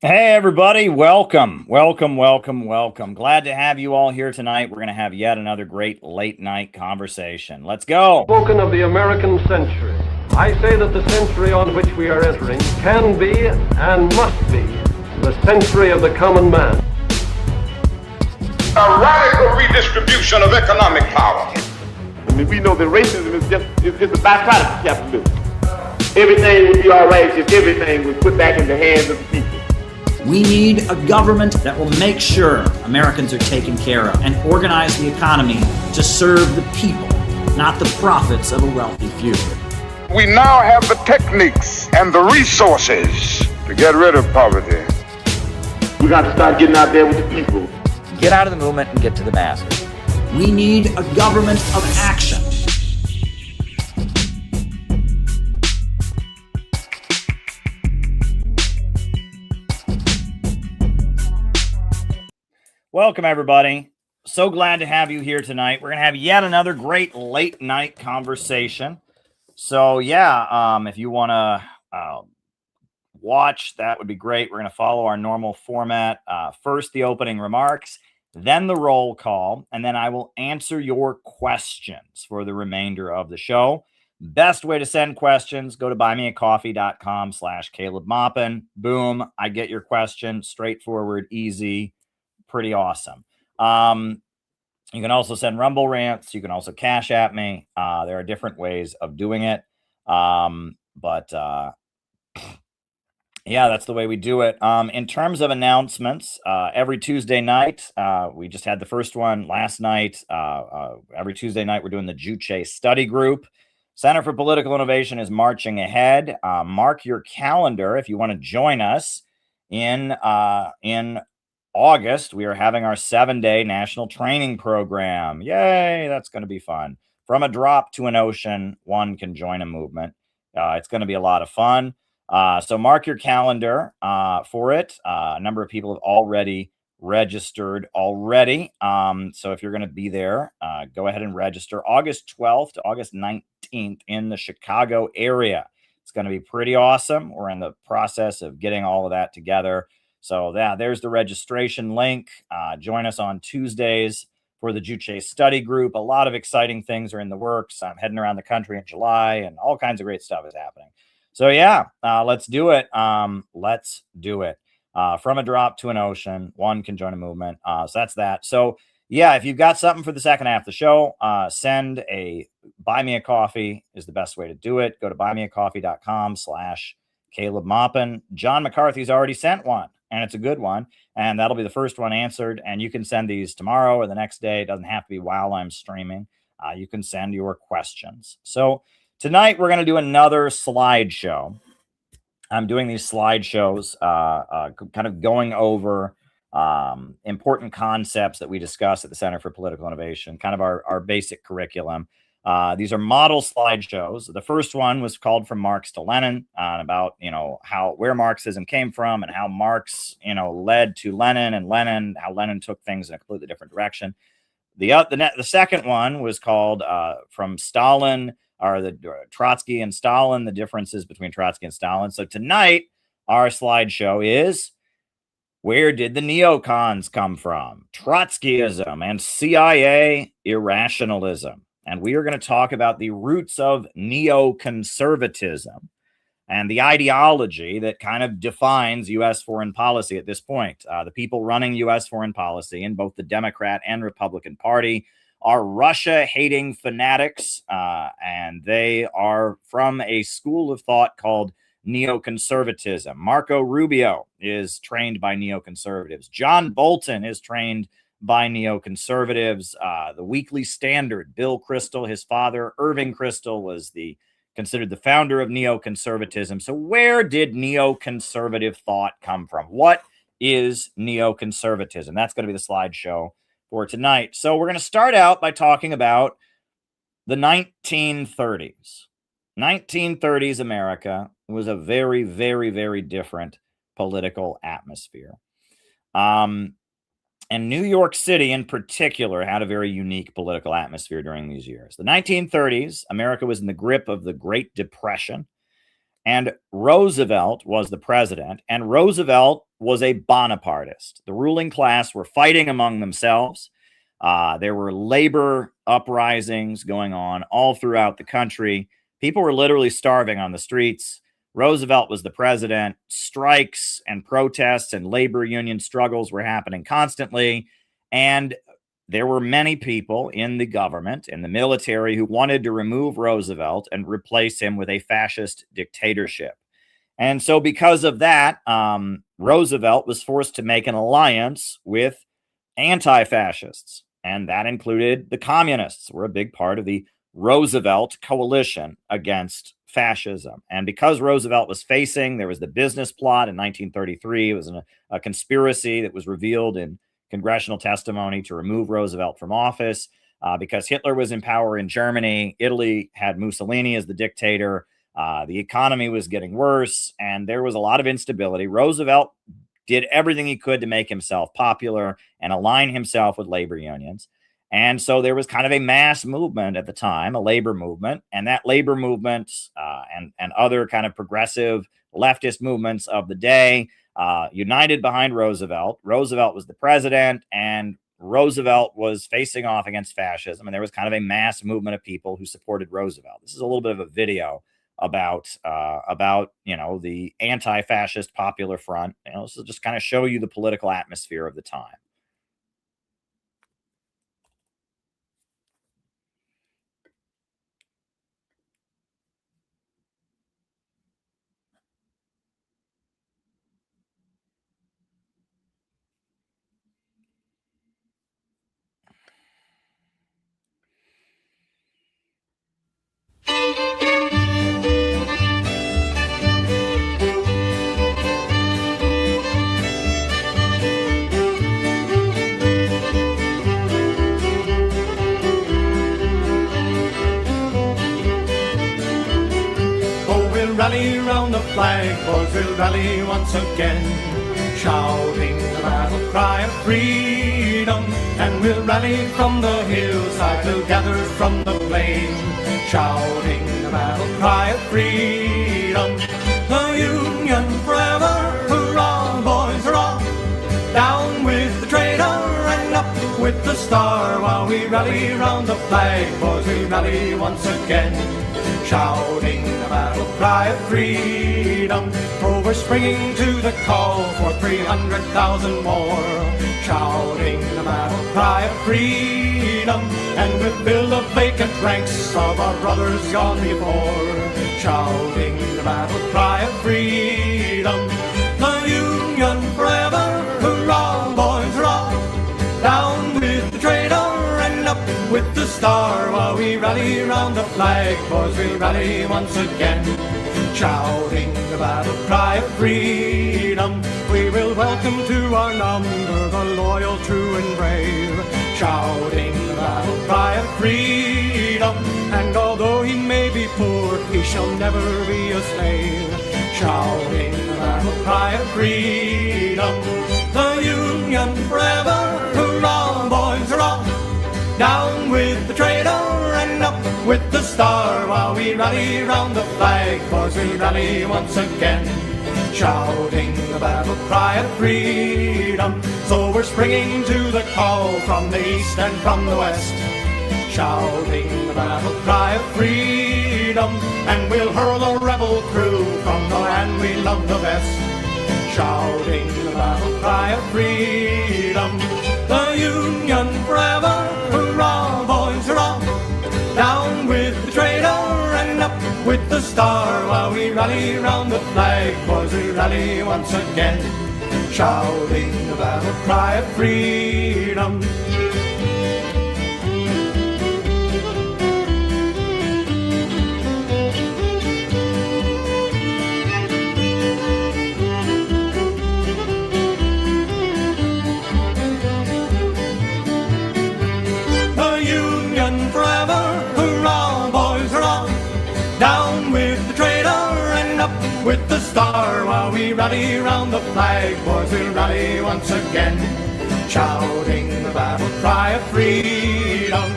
Hey, everybody. Welcome. Glad to have you all here tonight. We're going to have yet another great late night conversation. Let's go. Spoken of the American century. I say that the century on which we are entering can be and must be the century of the common man. A radical redistribution of economic power. I mean, we know that racism is just a byproduct of capitalism. Everything would be all right if everything was put back in the hands of the people. We need a government that will make sure Americans are taken care of and organize the economy to serve the people, not the profits of a wealthy few. We now have the techniques and the resources to get rid of poverty. We got to start getting out there with the people. Get out of the movement and get to the masses. We need a government of action. Welcome, everybody. So glad to have you here tonight. We're going to have yet another great late night conversation. So, if you want to watch, that would be great. We're going to follow our normal format. First, the opening remarks, then the roll call, and then I will answer your questions for the remainder of the show. Best way to send questions, go to buymeacoffee.com/Caleb Maupin. Boom, I get your question. Straightforward, easy. Pretty awesome. You can also send Rumble rants. You can also Cash at me. There are different ways of doing it. That's the way we do it. In terms of announcements, every Tuesday night, we just had the first one last night. Every Tuesday night, we're doing the Juche study group. Center for Political Innovation is marching ahead. Mark your calendar if you want to join us in August. We are having our 7-day national training program. Yay, that's going to be fun. From a drop to an ocean, one can join a movement. It's going to be a lot of fun. So mark your calendar for it. A number of people have already registered already. So if you're going to be there, go ahead and register August 12th to August 19th in the Chicago area. It's going to be pretty awesome. We're in the process of getting all of that together. So there's the registration link. Join us on Tuesdays for the Juche study group. A lot of exciting things are in the works. I'm heading around the country in July, and all kinds of great stuff is happening. So let's do it. Let's do it. From a drop to an ocean, one can join a movement. So that's that. So if you've got something for the second half of the show, buy me a coffee is the best way to do it. Go to buymeacoffee.com/Caleb Maupin. John McCarthy's already sent one, and it's a good one, and that'll be the first one answered. And you can send these tomorrow or the next day. It doesn't have to be while I'm streaming. You can send your questions. So tonight we're going to do another slideshow. I'm doing these slideshows, kind of going over important concepts that we discuss at the Center for Political Innovation, kind of our basic curriculum. These are model slideshows. The first one was called From Marx to Lenin, about, where Marxism came from and how Marx, led to Lenin, and how Lenin took things in a completely different direction. The second one was called From Stalin, or the Trotsky and Stalin, the differences between Trotsky and Stalin. So tonight, our slideshow is, where did the neocons come from? Trotskyism and CIA irrationalism. And we are going to talk about the roots of neoconservatism and the ideology that kind of defines U.S. foreign policy at this point. The people running U.S. foreign policy in both the Democrat and Republican Party are Russia-hating fanatics, and they are from a school of thought called neoconservatism. Marco Rubio is trained by neoconservatives. John Bolton is trained by neoconservatives. The Weekly Standard, Bill Kristol, his father, Irving Kristol, was considered the founder of neoconservatism. So where did neoconservative thought come from? What is neoconservatism? That's going to be the slideshow for tonight. So we're going to start out by talking about the 1930s. 1930s America was a very, very, very different political atmosphere. And New York City in particular had a very unique political atmosphere during these years. The 1930s, America was in the grip of the Great Depression. And Roosevelt was the president, and Roosevelt was a Bonapartist. The ruling class were fighting among themselves. There were labor uprisings going on all throughout the country. People were literally starving on the streets. Roosevelt was the president. Strikes and protests and labor union struggles were happening constantly. And there were many people in the government, in the military, who wanted to remove Roosevelt and replace him with a fascist dictatorship. And so because of that, Roosevelt was forced to make an alliance with anti-fascists. And that included the communists, were a big part of the Roosevelt coalition against fascism. And because Roosevelt was there was the business plot in 1933. It was a conspiracy that was revealed in congressional testimony to remove Roosevelt from office. Because Hitler was in power in Germany, Italy had Mussolini as the dictator. The economy was getting worse, and there was a lot of instability. Roosevelt did everything he could to make himself popular and align himself with labor unions. And so there was kind of a mass movement at the time, a labor movement, and that labor movement and other kind of progressive leftist movements of the day united behind Roosevelt. Roosevelt was the president, and Roosevelt was facing off against fascism, and there was kind of a mass movement of people who supported Roosevelt. This is a little bit of a video about the anti-fascist popular front. This will just kind of show you the political atmosphere of the time. Rally round the flag, boys, we'll rally once again, shouting the battle cry of freedom. And we'll rally from the hillside, we'll gather from the plain, shouting the battle cry of freedom. The Union forever, hurrah, boys, hurrah! Down with the traitor and up with the star. While we rally round the flag, boys, we rally once again, shouting the battle cry of freedom. Oh, we're springing to the call for 300,000 more, shouting the battle cry of freedom. And we'll fill the vacant ranks of our brothers gone before, shouting the battle cry of freedom. The Union forever, hurrah, boys, hurrah! Down with the traitor and up with the star. While we rally round the flag, boys, we rally once again, shouting the battle cry of freedom. We will welcome to our number the loyal, true and brave, shouting the battle cry of freedom. And although he may be poor, he shall never be a slave, shouting the battle cry of freedom. The Union forever, hurrah, boys, hurrah! Down with the traitor and up with the star. While we rally round the flag, boys, we rally once again, shouting the battle cry of freedom. So we're springing to the call from the east and from the west, shouting the battle cry of freedom. And we'll hurl the rebel crew from the land we love the best, shouting the battle cry of freedom. The Union forever, hurrah, boys, hurrah! Down with the traitor and up with the star. While we rally round the flag, boys, we rally once again, shouting the battle cry of freedom. With the star, while we rally round the flag, boys, we'll rally once again, shouting the battle cry of freedom.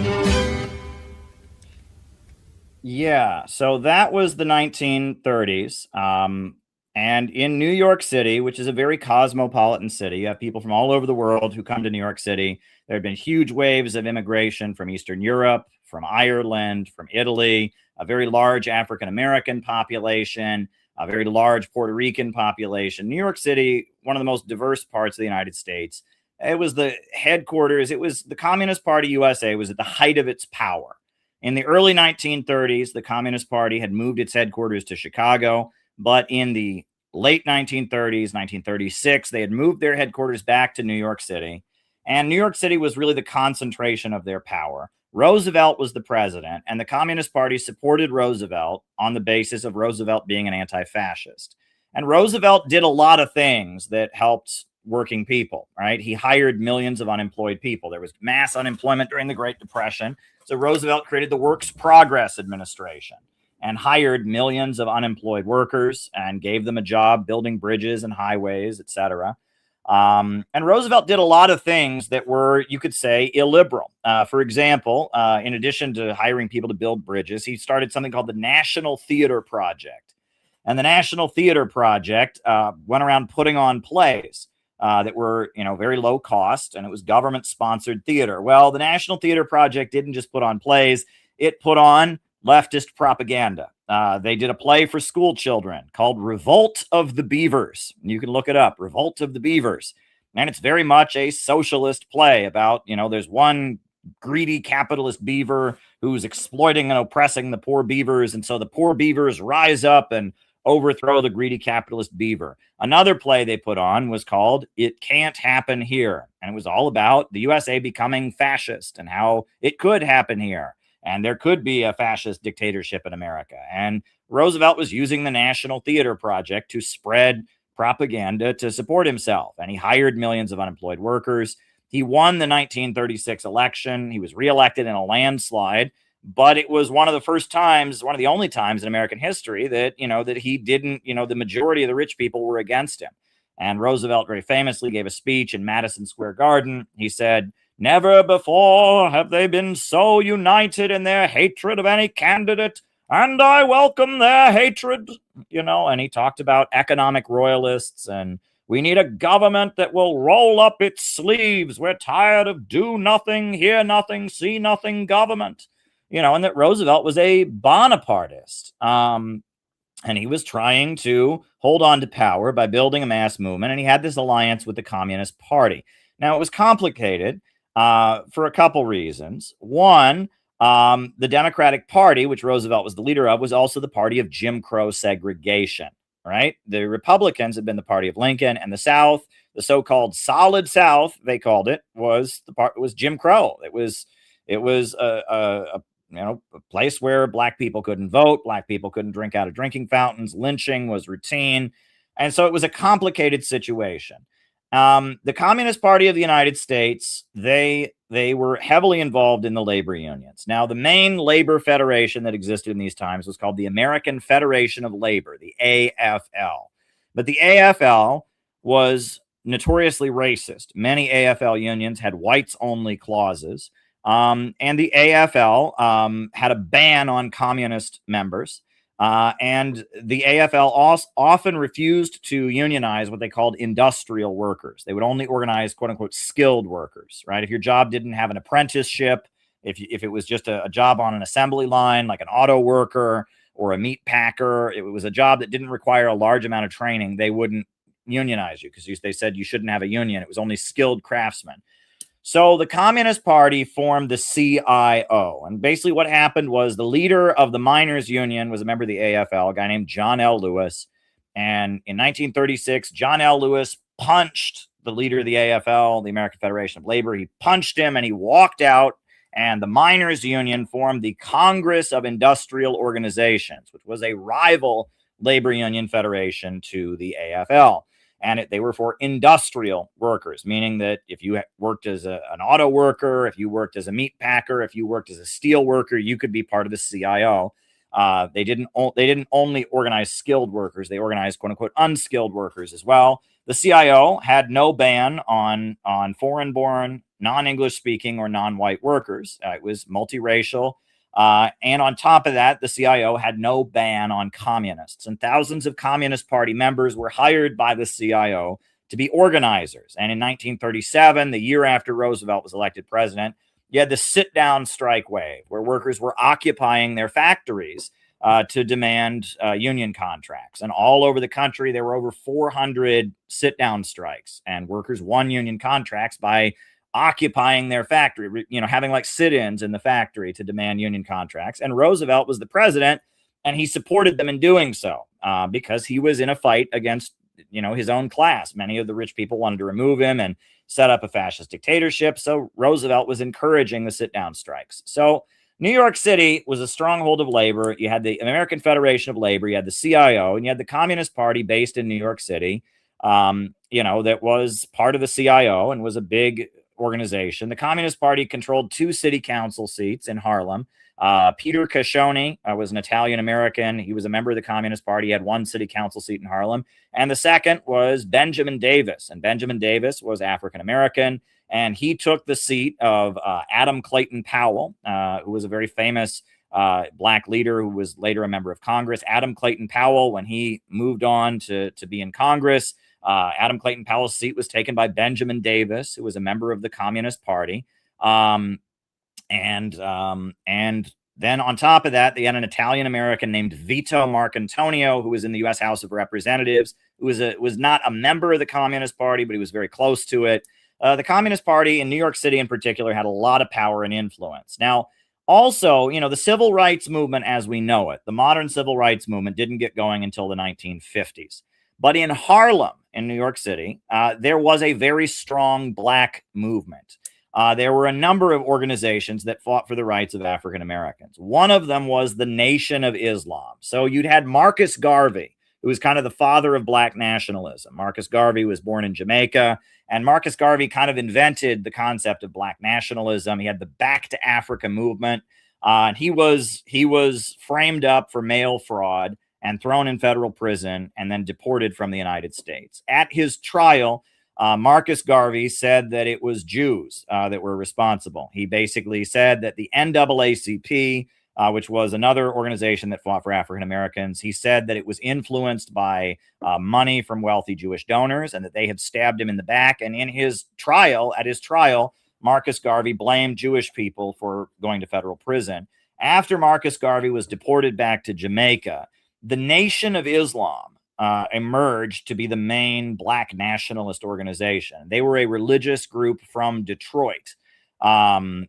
Yeah, so that was the 1930s. And in New York City, which is a very cosmopolitan city, you have people from all over the world who come to New York City. There have been huge waves of immigration from Eastern Europe, from Ireland, from Italy, a very large African American population, a very large Puerto Rican population. New York City, one of the most diverse parts of the United States. It was the headquarters, it was the Communist Party USA was at the height of its power. In the early 1930s, the Communist Party had moved its headquarters to Chicago, but in the late 1930s, 1936, they had moved their headquarters back to New York City. And New York City was really the concentration of their power. Roosevelt was the president, and the Communist Party supported Roosevelt on the basis of Roosevelt being an anti fascist. And Roosevelt did a lot of things that helped working people, right? He hired millions of unemployed people. There was mass unemployment during the Great Depression. So Roosevelt created the Works Progress Administration and hired millions of unemployed workers and gave them a job building bridges and highways, etc. And Roosevelt did a lot of things that were, you could say, illiberal. For example, in addition to hiring people to build bridges, he started something called the National Theater Project. And the National Theater Project went around putting on plays that were, very low cost, and it was government-sponsored theater. Well, the National Theater Project didn't just put on plays; it put on leftist propaganda. They did a play for school children called "Revolt of the Beavers." You can look it up, "Revolt of the Beavers," and it's very much a socialist play about, there's one greedy capitalist beaver who's exploiting and oppressing the poor beavers, and so the poor beavers rise up and overthrow the greedy capitalist beaver. Another play they put on was called "It Can't Happen Here," and it was all about the USA becoming fascist and how it could happen here, and there could be a fascist dictatorship in America. And Roosevelt was using the National Theater Project to spread propaganda to support himself, and he hired millions of unemployed workers. He won the 1936 election. He was reelected in a landslide, but it was one of the first times, one of the only times in American history that, that he didn't, the majority of the rich people were against him. And Roosevelt very famously gave a speech in Madison Square Garden. He said, "Never before have they been so united in their hatred of any candidate, and I welcome their hatred," and he talked about economic royalists and we need a government that will roll up its sleeves. We're tired of do nothing, hear nothing, see nothing government. And that Roosevelt was a Bonapartist. And he was trying to hold on to power by building a mass movement. And he had this alliance with the Communist Party. Now, it was complicated for a couple reasons. One, the Democratic Party, which Roosevelt was the leader of, was also the party of Jim Crow segregation, right? The Republicans had been the party of Lincoln, and the South, the so-called Solid South, they called it, was Jim Crow. It was a place where black people couldn't vote, black people couldn't drink out of drinking fountains, lynching was routine. And so it was a complicated situation. The Communist Party of the United States, they were heavily involved in the labor unions. Now, the main labor federation that existed in these times was called the American Federation of Labor, the AFL. But the AFL was notoriously racist. Many AFL unions had whites-only clauses. And the AFL had a ban on communist members. And the AFL often refused to unionize what they called industrial workers. They would only organize, quote unquote, skilled workers, right? If your job didn't have an apprenticeship, if it was just a job on an assembly line, like an auto worker or a meat packer, it was a job that didn't require a large amount of training, they wouldn't unionize you because they said you shouldn't have a union. It was only skilled craftsmen. So the Communist Party formed the CIO. And basically what happened was the leader of the miners' union was a member of the AFL, a guy named John L. Lewis. And in 1936, John L. Lewis punched the leader of the AFL, the American Federation of Labor. He punched him and he walked out. And the miners' union formed the Congress of Industrial Organizations, which was a rival labor union federation to the AFL. And they were for industrial workers, meaning that if you worked as an auto worker, if you worked as a meat packer, if you worked as a steel worker, you could be part of the CIO. They didn't only organize skilled workers; they organized "quote unquote" unskilled workers as well. The CIO had no ban on foreign-born, non-English speaking, or non-white workers. It was multiracial. And on top of that, the CIO had no ban on communists, and thousands of Communist Party members were hired by the CIO to be organizers. And in 1937, the year after Roosevelt was elected president, you had the sit-down strike wave, where workers were occupying their factories to demand union contracts. And all over the country, there were over 400 sit-down strikes, and workers won union contracts by occupying their factory, having like sit-ins in the factory to demand union contracts. And Roosevelt was the president, and he supported them in doing so because he was in a fight against, his own class. Many of the rich people wanted to remove him and set up a fascist dictatorship. So Roosevelt was encouraging the sit-down strikes. So New York City was a stronghold of labor. You had the American Federation of Labor, you had the CIO, and you had the Communist Party based in New York City, that was part of the CIO and was a big organization. The Communist Party controlled 2 city council seats in Harlem. Peter Caccioni was an Italian American. He was a member of the Communist Party. He had 1 city council seat in Harlem. And the second was Benjamin Davis. And Benjamin Davis was African American. And he took the seat of Adam Clayton Powell, who was a very famous black leader who was later a member of Congress. Adam Clayton Powell, when he moved on to be in Congress, Adam Clayton Powell's seat was taken by Benjamin Davis, who was a member of the Communist Party. And then on top of that, they had an Italian American named Vito Marcantonio, who was in the U.S. House of Representatives, who was not a member of the Communist Party, but he was very close to it. The Communist Party in New York City in particular had a lot of power and influence. Now, also, the civil rights movement as we know it, the modern civil rights movement didn't get going until the 1950s. But in Harlem, in New York City, there was a very strong black movement. There were a number of organizations that fought for the rights of African Americans. One of them was the Nation of Islam. So you'd had Marcus Garvey, who was kind of the father of black nationalism. Marcus Garvey was born in Jamaica, and Marcus Garvey kind of invented the concept of black nationalism. He had the Back to Africa movement, and he was framed up for mail fraud and thrown in federal prison and then deported from the United States. At his trial, Marcus Garvey said that it was Jews that were responsible. He basically said that the NAACP, which was another organization that fought for African Americans, he said that it was influenced by money from wealthy Jewish donors and that they had stabbed him in the back. And at his trial, Marcus Garvey blamed Jewish people for going to federal prison. After Marcus Garvey was deported back to Jamaica, the Nation of Islam emerged to be the main black nationalist organization. They were a religious group from Detroit, and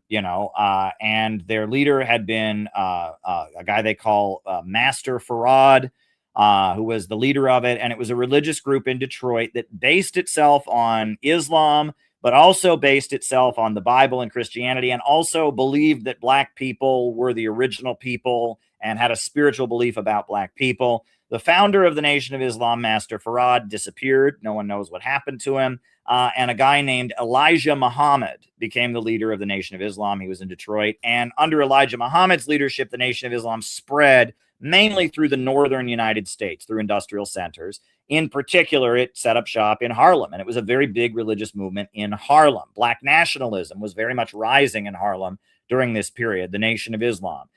their leader had been a guy they call Master Farad, who was the leader of it. And it was a religious group in Detroit that based itself on Islam, but also based itself on the Bible and Christianity, and also believed that black people were the original people and had a spiritual belief about black people. The founder of the Nation of Islam, Master Farad, disappeared. No one knows what happened to him. And a guy named Elijah Muhammad became the leader of the Nation of Islam. He was in Detroit. And under Elijah Muhammad's leadership, the Nation of Islam spread mainly through the northern United States, through industrial centers. In particular, it set up shop in Harlem, and it was a very big religious movement in Harlem. Black nationalism was very much rising in Harlem during this period, the Nation of Islam.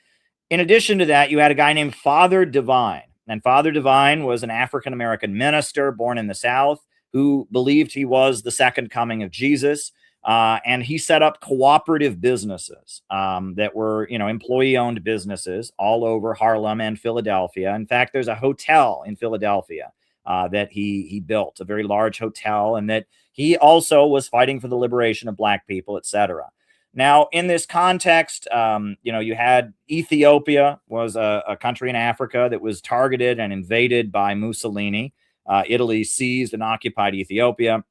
In addition to that, you had a guy named Father Divine. And Father Divine was an African-American minister born in the South who believed he was the second coming of Jesus. And he set up cooperative businesses that were, employee-owned businesses all over Harlem and Philadelphia. In fact, there's a hotel in Philadelphia that he built, a very large hotel, and that he also was fighting for the liberation of black people, etc. Now, in this context, you had Ethiopia was a country in Africa that was targeted and invaded by Mussolini. Italy seized and occupied Ethiopia.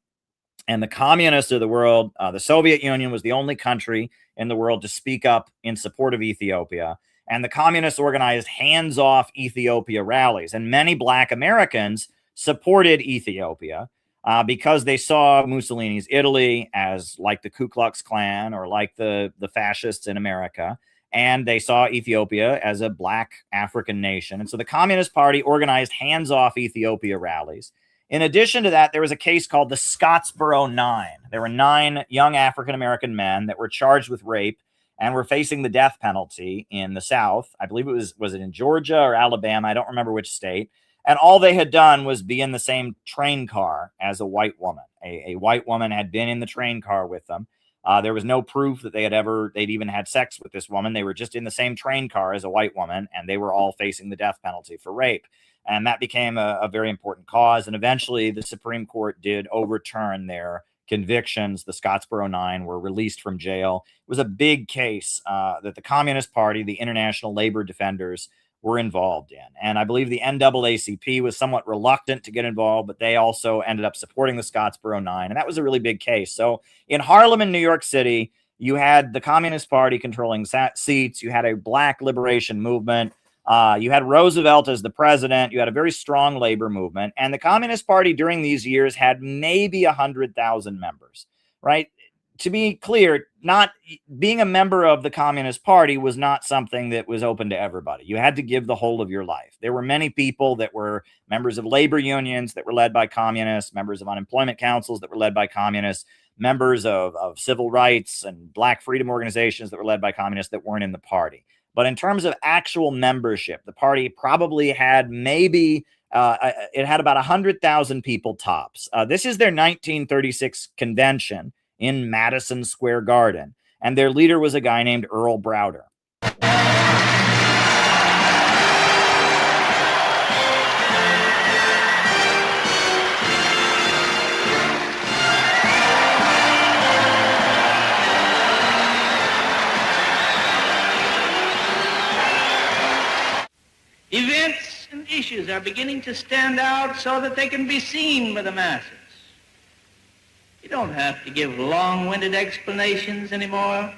And the communists of the world, the Soviet Union was the only country in the world to speak up in support of Ethiopia. And the communists organized hands-off Ethiopia rallies. And many black Americans supported Ethiopia because they saw Mussolini's Italy as like the Ku Klux Klan or like the fascists in America. And they saw Ethiopia as a black African nation. And so the Communist Party organized hands-off Ethiopia rallies. In addition to that, there was a case called the Scottsboro Nine. There were 9 young African-American men that were charged with rape, and were facing the death penalty in the South. I believe it was it in Georgia or Alabama? I don't remember which state. And all they had done was be in the same train car as a white woman. A white woman had been in the train car with them. There was no proof that they'd even had sex with this woman. They were just in the same train car as a white woman, and they were all facing the death penalty for rape. And that became a very important cause. And eventually the Supreme Court did overturn their convictions. The Scottsboro Nine were released from jail. It was a big case that the Communist Party, the International Labor Defenders, were involved in. And I believe the NAACP was somewhat reluctant to get involved, but they also ended up supporting the Scottsboro Nine. And that was a really big case. So in Harlem and New York City, you had the Communist Party controlling seats. You had a black liberation movement. You had Roosevelt as the president. You had a very strong labor movement. And the Communist Party during these years had maybe 100,000 members, right? To be clear, not being a member of the Communist Party was not something that was open to everybody. You had to give the whole of your life. There were many people that were members of labor unions that were led by communists, members of unemployment councils that were led by communists, members of civil rights and black freedom organizations that were led by communists that weren't in the party. But in terms of actual membership, the party probably had maybe it had about 100,000 people tops. This is their 1936 convention in Madison Square Garden. And their leader was a guy named Earl Browder. Events and issues are beginning to stand out so that they can be seen by the masses. You don't have to give long-winded explanations anymore.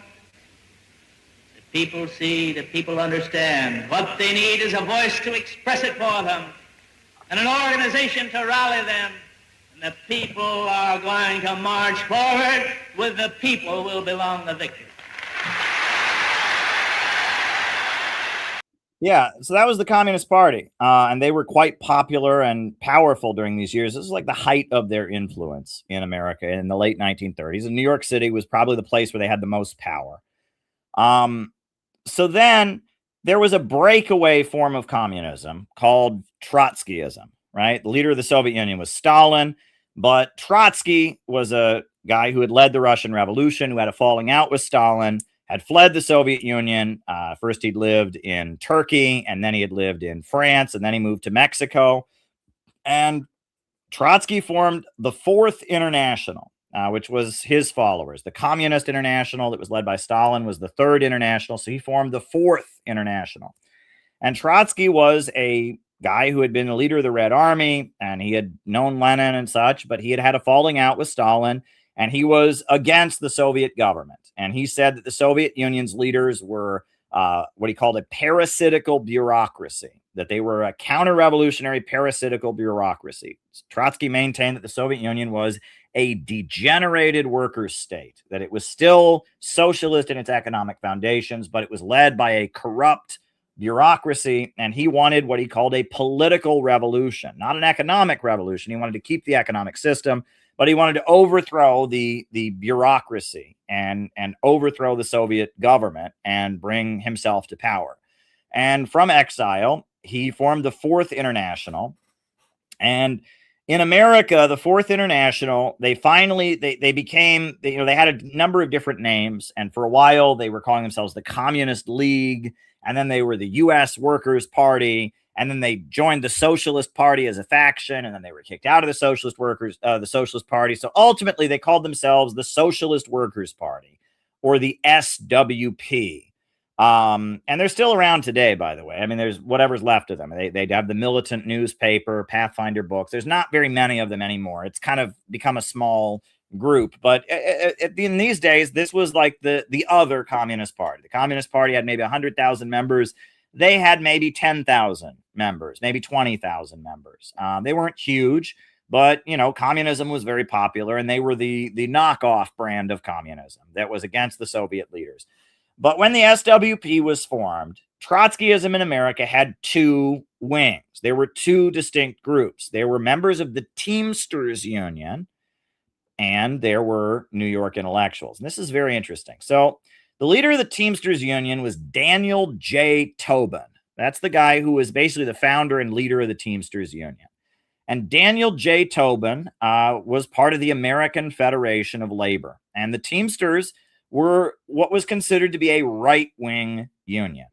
The people see, the people understand. What they need is a voice to express it for them and an organization to rally them. And the people are going to march forward. With the people will belong the victory. Yeah, so that was the Communist Party, and they were quite popular and powerful during these years. This is like the height of their influence in America in the late 1930s, and New York City was probably the place where they had the most power. So then there was a breakaway form of communism called Trotskyism, right? The leader of the Soviet Union was Stalin, but Trotsky was a guy who had led the Russian Revolution, who had a falling out with Stalin, had fled the Soviet Union. First, he'd lived in Turkey, and then he had lived in France, and then he moved to Mexico. And Trotsky formed the Fourth International, which was his followers. The Communist International that was led by Stalin was the Third International, so he formed the Fourth International. And Trotsky was a guy who had been the leader of the Red Army, and he had known Lenin and such, but he had had a falling out with Stalin, and he was against the Soviet government. And he said that the Soviet Union's leaders were what he called a parasitical bureaucracy, that they were a counter-revolutionary parasitical bureaucracy. Trotsky maintained that the Soviet Union was a degenerated workers' state, that it was still socialist in its economic foundations, but it was led by a corrupt bureaucracy, and he wanted what he called a political revolution, not an economic revolution. He wanted to keep the economic system, but he wanted to overthrow the bureaucracy and overthrow the Soviet government and bring himself to power. And from exile, he formed the Fourth International. And in America, the Fourth International, they became, they had a number of different names. And for a while, they were calling themselves the Communist League. And then they were the U.S. Workers' Party. And then they joined the Socialist Party as a faction, and then they were kicked out of the Socialist Party. So ultimately, they called themselves the Socialist Workers' Party, or the SWP. And they're still around today, by the way. I mean, there's whatever's left of them. They have the Militant newspaper, Pathfinder books. There's not very many of them anymore. It's kind of become a small group. But in these days, this was like the other Communist Party. The Communist Party had maybe 100,000 members. They had maybe 10,000 members, maybe 20,000 members. They weren't huge, but, communism was very popular, and they were the knockoff brand of communism that was against the Soviet leaders. But when the SWP was formed, Trotskyism in America had two wings. There were two distinct groups. There were members of the Teamsters Union, and there were New York intellectuals. And this is very interesting. So The leader of the Teamsters Union was Daniel J. Tobin. That's the guy who was basically the founder and leader of the Teamsters Union. And Daniel J. Tobin was part of the American Federation of Labor. And the Teamsters were what was considered to be a right-wing union.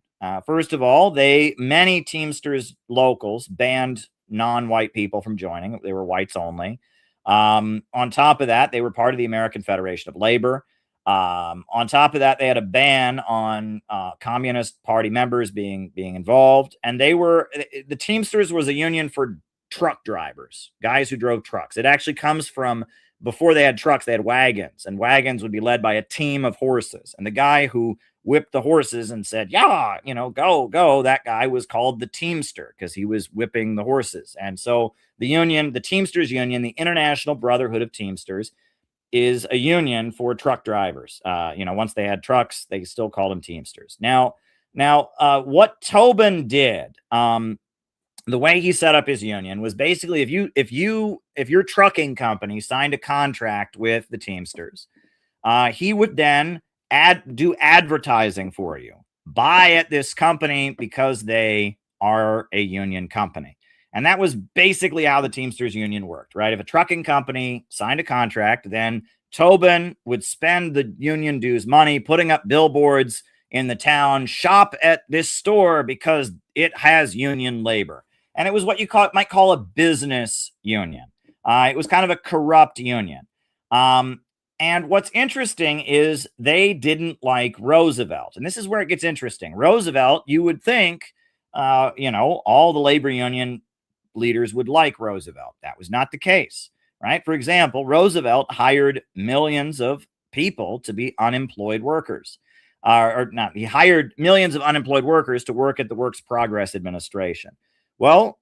First of all, many Teamsters locals banned non-white people from joining. They were whites only. On top of that, they were part of the American Federation of Labor. On top of that, they had a ban on Communist Party members being involved. And the Teamsters was a union for truck drivers, guys who drove trucks. It actually comes from before they had trucks, they had wagons, and wagons would be led by a team of horses. And the guy who whipped the horses and said, yeah, go, that guy was called the Teamster because he was whipping the horses. And so the Teamsters Union, the International Brotherhood of Teamsters, is a union for truck drivers. Once they had trucks, they still called them Teamsters. Now, what Tobin did, the way he set up his union was basically if your trucking company signed a contract with the Teamsters, he would then do advertising for you. Buy at this company because they are a union company. And that was basically how the Teamsters Union worked, right? If a trucking company signed a contract, then Tobin would spend the union dues money putting up billboards in the town, shop at this store because it has union labor. And it was what you might call a business union. It was kind of a corrupt union. And what's interesting is they didn't like Roosevelt. And this is where it gets interesting. Roosevelt, you would think, all the labor union leaders would like Roosevelt. That was not the case, right? For example, Roosevelt hired millions of people to be unemployed workers. He hired millions of unemployed workers to work at the Works Progress Administration. Well,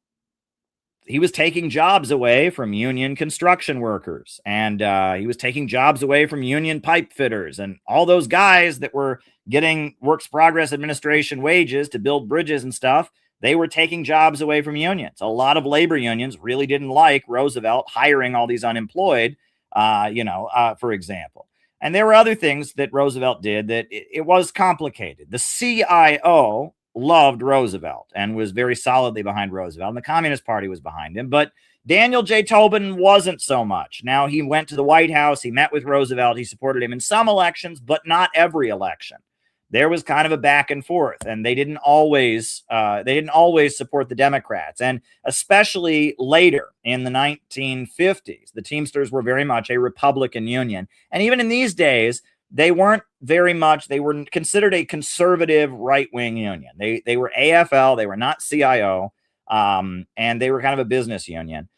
he was taking jobs away from union construction workers, and he was taking jobs away from union pipe fitters, and all those guys that were getting Works Progress Administration wages to build bridges and stuff. They were taking jobs away from unions. A lot of labor unions really didn't like Roosevelt hiring all these unemployed, for example. And there were other things that Roosevelt did that it was complicated. The CIO loved Roosevelt and was very solidly behind Roosevelt, and the Communist Party was behind him. But Daniel J. Tobin wasn't so much. Now, he went to the White House. He met with Roosevelt. He supported him in some elections, but not every election. There was kind of a back and forth, and they didn't always support the Democrats. And especially later in the 1950s, the Teamsters were very much a Republican union. And even in these days, they weren't they were considered a conservative right-wing union. They were AFL, they were not CIO, and they were kind of a business union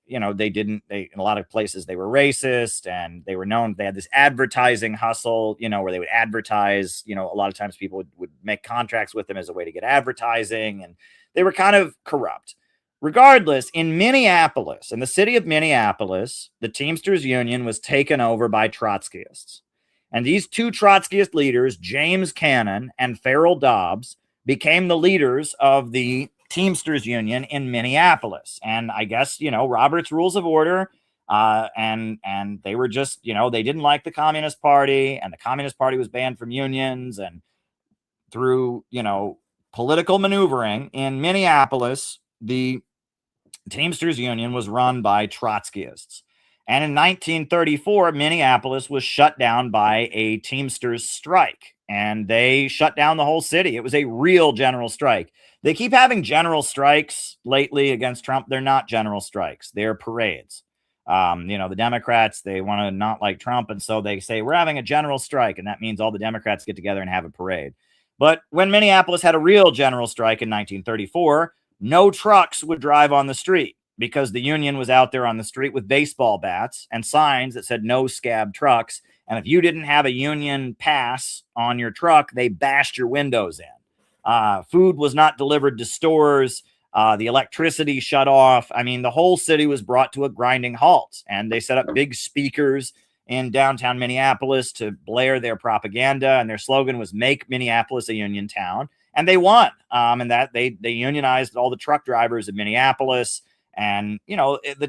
in a lot of places they were racist, and they were known, they had this advertising hustle, where they would advertise, a lot of times people would make contracts with them as a way to get advertising, and they were kind of corrupt. Regardless, in Minneapolis, in the city of Minneapolis, the Teamsters Union was taken over by Trotskyists. And these two Trotskyist leaders, James Cannon and Farrell Dobbs, became the leaders of the Teamsters Union in Minneapolis. And I guess, Robert's Rules of Order, and they were just, they didn't like the Communist Party, and the Communist Party was banned from unions, and through, political maneuvering in Minneapolis, the Teamsters Union was run by Trotskyists. And in 1934, Minneapolis was shut down by a Teamsters strike, and they shut down the whole city. It was a real general strike. They keep having general strikes lately against Trump. They're not general strikes. They're parades. The Democrats, they want to not like Trump, and so they say, we're having a general strike, and that means all the Democrats get together and have a parade. But when Minneapolis had a real general strike in 1934, no trucks would drive on the street because the union was out there on the street with baseball bats and signs that said no scab trucks. And if you didn't have a union pass on your truck, they bashed your windows in. Food was not delivered to stores. The electricity shut off. I mean, the whole city was brought to a grinding halt, and they set up big speakers in downtown Minneapolis to blare their propaganda. And their slogan was "Make Minneapolis a Union Town." And they won. And that they unionized all the truck drivers in Minneapolis. And, the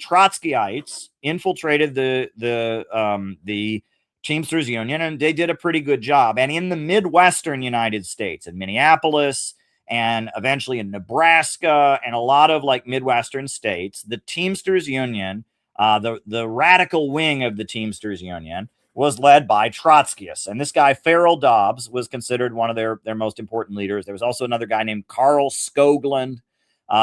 Trotskyites infiltrated the Teamsters Union, and they did a pretty good job. And in the Midwestern United States, in Minneapolis and eventually in Nebraska and a lot of like Midwestern states, the Teamsters Union, the radical wing of the Teamsters Union, was led by Trotskyists. And this guy, Farrell Dobbs, was considered one of their most important leaders. There was also another guy named Carl Skoglund.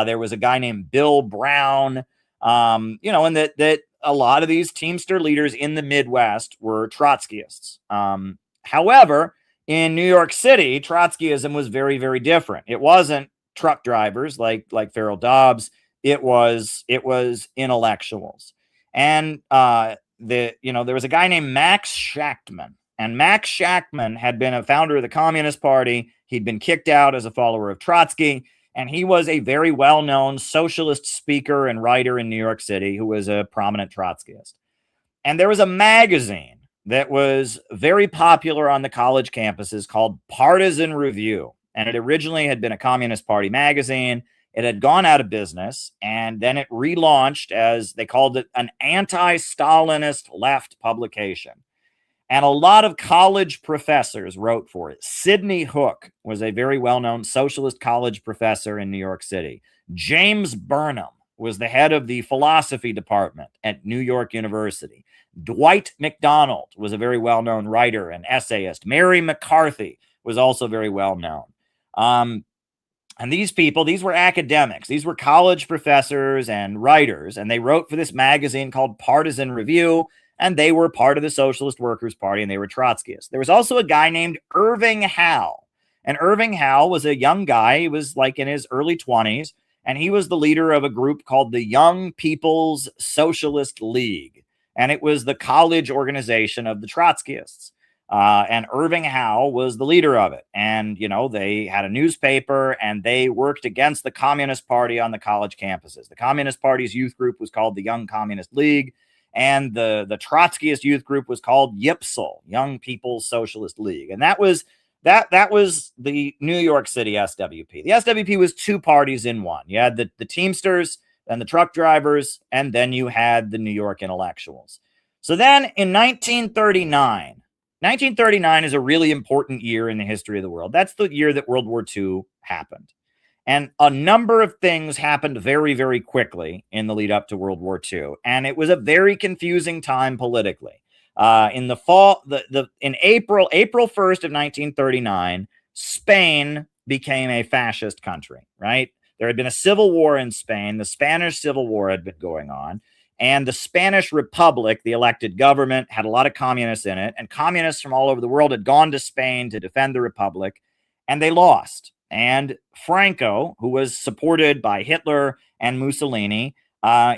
There was a guy named Bill Brown. And that a lot of these Teamster leaders in the Midwest were Trotskyists. However, in New York City, Trotskyism was very, very different. It wasn't truck drivers like Farrell Dobbs. It was intellectuals. And there was a guy named Max Shachtman. And Max Shachtman had been a founder of the Communist Party. He'd been kicked out as a follower of Trotsky. And he was a very well-known socialist speaker and writer in New York City who was a prominent Trotskyist. And there was a magazine that was very popular on the college campuses called Partisan Review. And it originally had been a Communist Party magazine. It had gone out of business, and then it relaunched as they called it an anti-Stalinist left publication. And a lot of college professors wrote for it. Sidney Hook was a very well-known socialist college professor in New York City. James Burnham was the head of the philosophy department at New York University. Dwight MacDonald was a very well-known writer and essayist. Mary McCarthy was also very well-known. And these people, these were academics. These were college professors and writers, and they wrote for this magazine called Partisan Review, and they were part of the Socialist Workers' Party, and they were Trotskyists. There was also a guy named Irving Howe, and Irving Howe was a young guy. He was like in his early 20s, and he was the leader of a group called the Young People's Socialist League, and it was the college organization of the Trotskyists. And Irving Howe was the leader of it. And, they had a newspaper and they worked against the Communist Party on the college campuses. The Communist Party's youth group was called the Young Communist League. And the Trotskyist youth group was called YPSL, Young People's Socialist League. And that was the New York City SWP. The SWP was two parties in one. You had the Teamsters and the truck drivers, and then you had the New York intellectuals. So then in 1939 is a really important year in the history of the world. That's the year that World War II happened. And a number of things happened very, very quickly in the lead up to World War II. And it was a very confusing time politically. In the fall, in April 1st of 1939, Spain became a fascist country, right? There had been a civil war in Spain. The Spanish Civil War had been going on. And the Spanish Republic, the elected government, had a lot of communists in it. And communists from all over the world had gone to Spain to defend the Republic, and they lost. And Franco, who was supported by Hitler and Mussolini,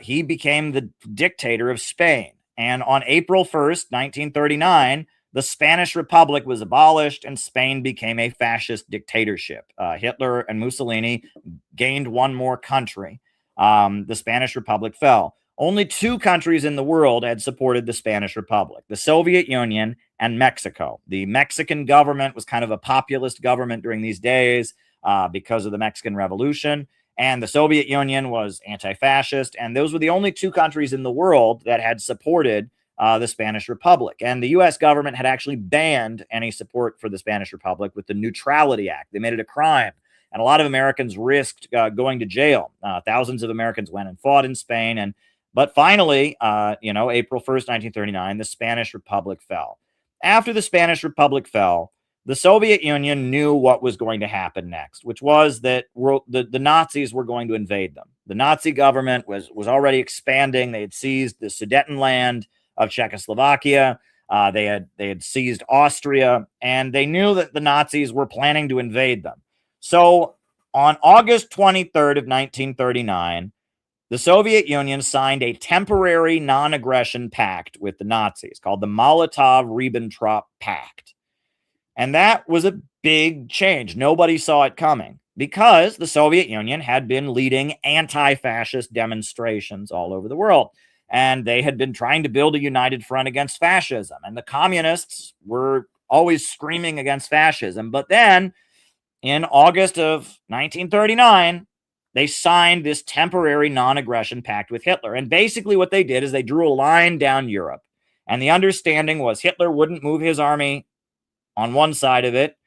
he became the dictator of Spain. And on April 1st, 1939, the Spanish Republic was abolished and Spain became a fascist dictatorship. Hitler and Mussolini gained one more country. The Spanish Republic fell. Only two countries in the world had supported the Spanish Republic, the Soviet Union and Mexico. The Mexican government was kind of a populist government during these days because of the Mexican Revolution. And the Soviet Union was anti-fascist. And those were the only two countries in the world that had supported the Spanish Republic. And the U.S. government had actually banned any support for the Spanish Republic with the Neutrality Act. They made it a crime. And a lot of Americans risked going to jail. Thousands of Americans went and fought in Spain. But finally, April 1st, 1939, the Spanish Republic fell. After the Spanish Republic fell, the Soviet Union knew what was going to happen next, which was that the Nazis were going to invade them. The Nazi government was already expanding. They had seized the Sudetenland of Czechoslovakia. They had seized Austria, and they knew that the Nazis were planning to invade them. So on August 23rd of 1939, the Soviet Union signed a temporary non-aggression pact with the Nazis called the Molotov-Ribbentrop Pact. And that was a big change. Nobody saw it coming because the Soviet Union had been leading anti-fascist demonstrations all over the world. And they had been trying to build a united front against fascism. And the communists were always screaming against fascism. But then in August of 1939, they signed this temporary non-aggression pact with Hitler. And basically what they did is they drew a line down Europe And the understanding was Hitler wouldn't move his army on one side of it,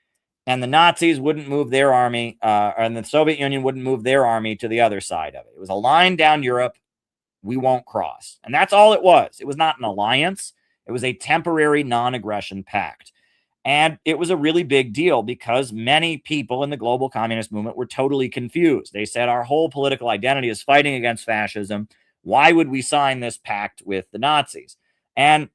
and the Nazis wouldn't move their army, and the Soviet Union wouldn't move their army to the other side of it. It was a line down Europe we won't cross. And that's all it was. It was not an alliance. It was a temporary non-aggression pact. And it was a really big deal because many people in the global communist movement were totally confused. They said, our whole political identity is fighting against fascism. Why would we sign this pact with the Nazis? And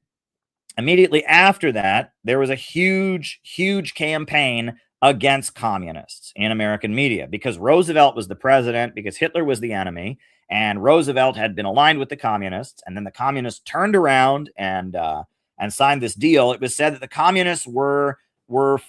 immediately after that, there was a huge, huge campaign against communists in American media because Roosevelt was the president, because Hitler was the enemy, and Roosevelt had been aligned with the communists, and then the communists turned around and signed this deal. It was said that the communists were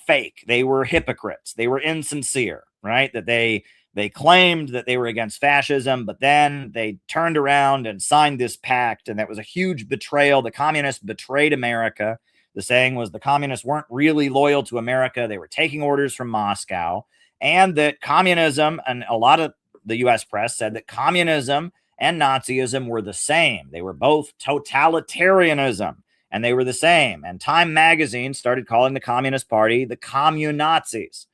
fake. They were hypocrites. They were insincere, right? That they claimed that they were against fascism, but then they turned around and signed this pact, and that was a huge betrayal. The communists betrayed America. The saying was the communists weren't really loyal to America. They were taking orders from Moscow, and that communism, and a lot of the U.S. press said that communism and Nazism were the same. They were both totalitarianism, and they were the same. And Time magazine started calling the Communist Party the Communazis.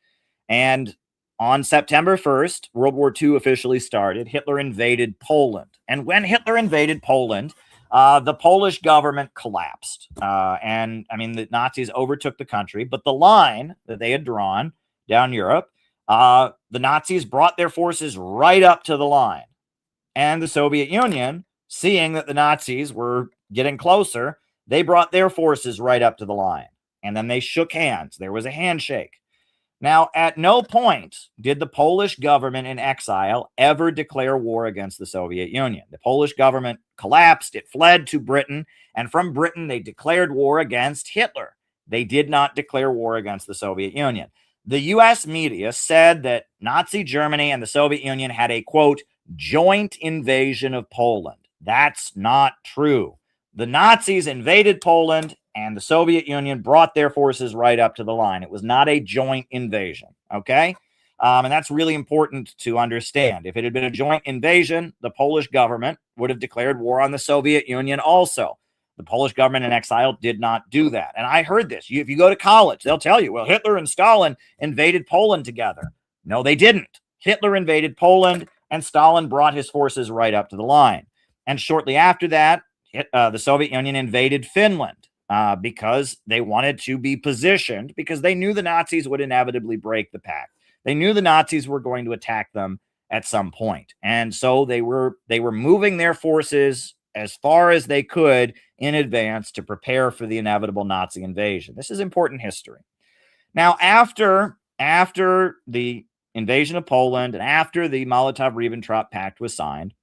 And on September 1st, World War II officially started. Hitler invaded Poland. And when Hitler invaded Poland, the Polish government collapsed. And I mean, the Nazis overtook the country, but the line that they had drawn down Europe, the Nazis brought their forces right up to the line. And the Soviet Union, seeing that the Nazis were getting closer, they brought their forces right up to the line. And then they shook hands. There was a handshake. Now, at no point did the Polish government in exile ever declare war against the Soviet Union. The Polish government collapsed. It fled to Britain. And from Britain, they declared war against Hitler. They did not declare war against the Soviet Union. The U.S. media said that Nazi Germany and the Soviet Union had a, quote, joint invasion of Poland. That's not true. The Nazis invaded Poland, and the Soviet Union brought their forces right up to the line. It was not a joint invasion, okay? And that's really important to understand. If it had been a joint invasion, the Polish government would have declared war on the Soviet Union also. The Polish government in exile did not do that. And I heard this. If you go to college, they'll tell you, well, Hitler and Stalin invaded Poland together. No, they didn't. Hitler invaded Poland, and Stalin brought his forces right up to the line. And shortly after that, the Soviet Union invaded Finland because they wanted to be positioned, because they knew the Nazis would inevitably break the pact. They knew the Nazis were going to attack them at some point. And so they were moving their forces as far as they could in advance to prepare for the inevitable Nazi invasion. This is important history. Now, after the invasion of Poland and after the Molotov-Ribbentrop Pact was signed,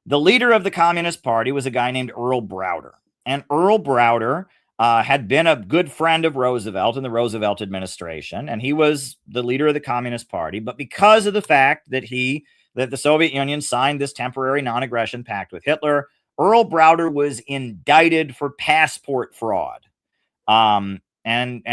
the leader of the Communist Party was a guy named Earl Browder. And Earl Browder had been a good friend of Roosevelt in the Roosevelt administration, and he was the leader of the Communist Party. But because of the fact that the Soviet Union signed this temporary non-aggression pact with Hitler, Earl Browder was indicted for passport fraud. And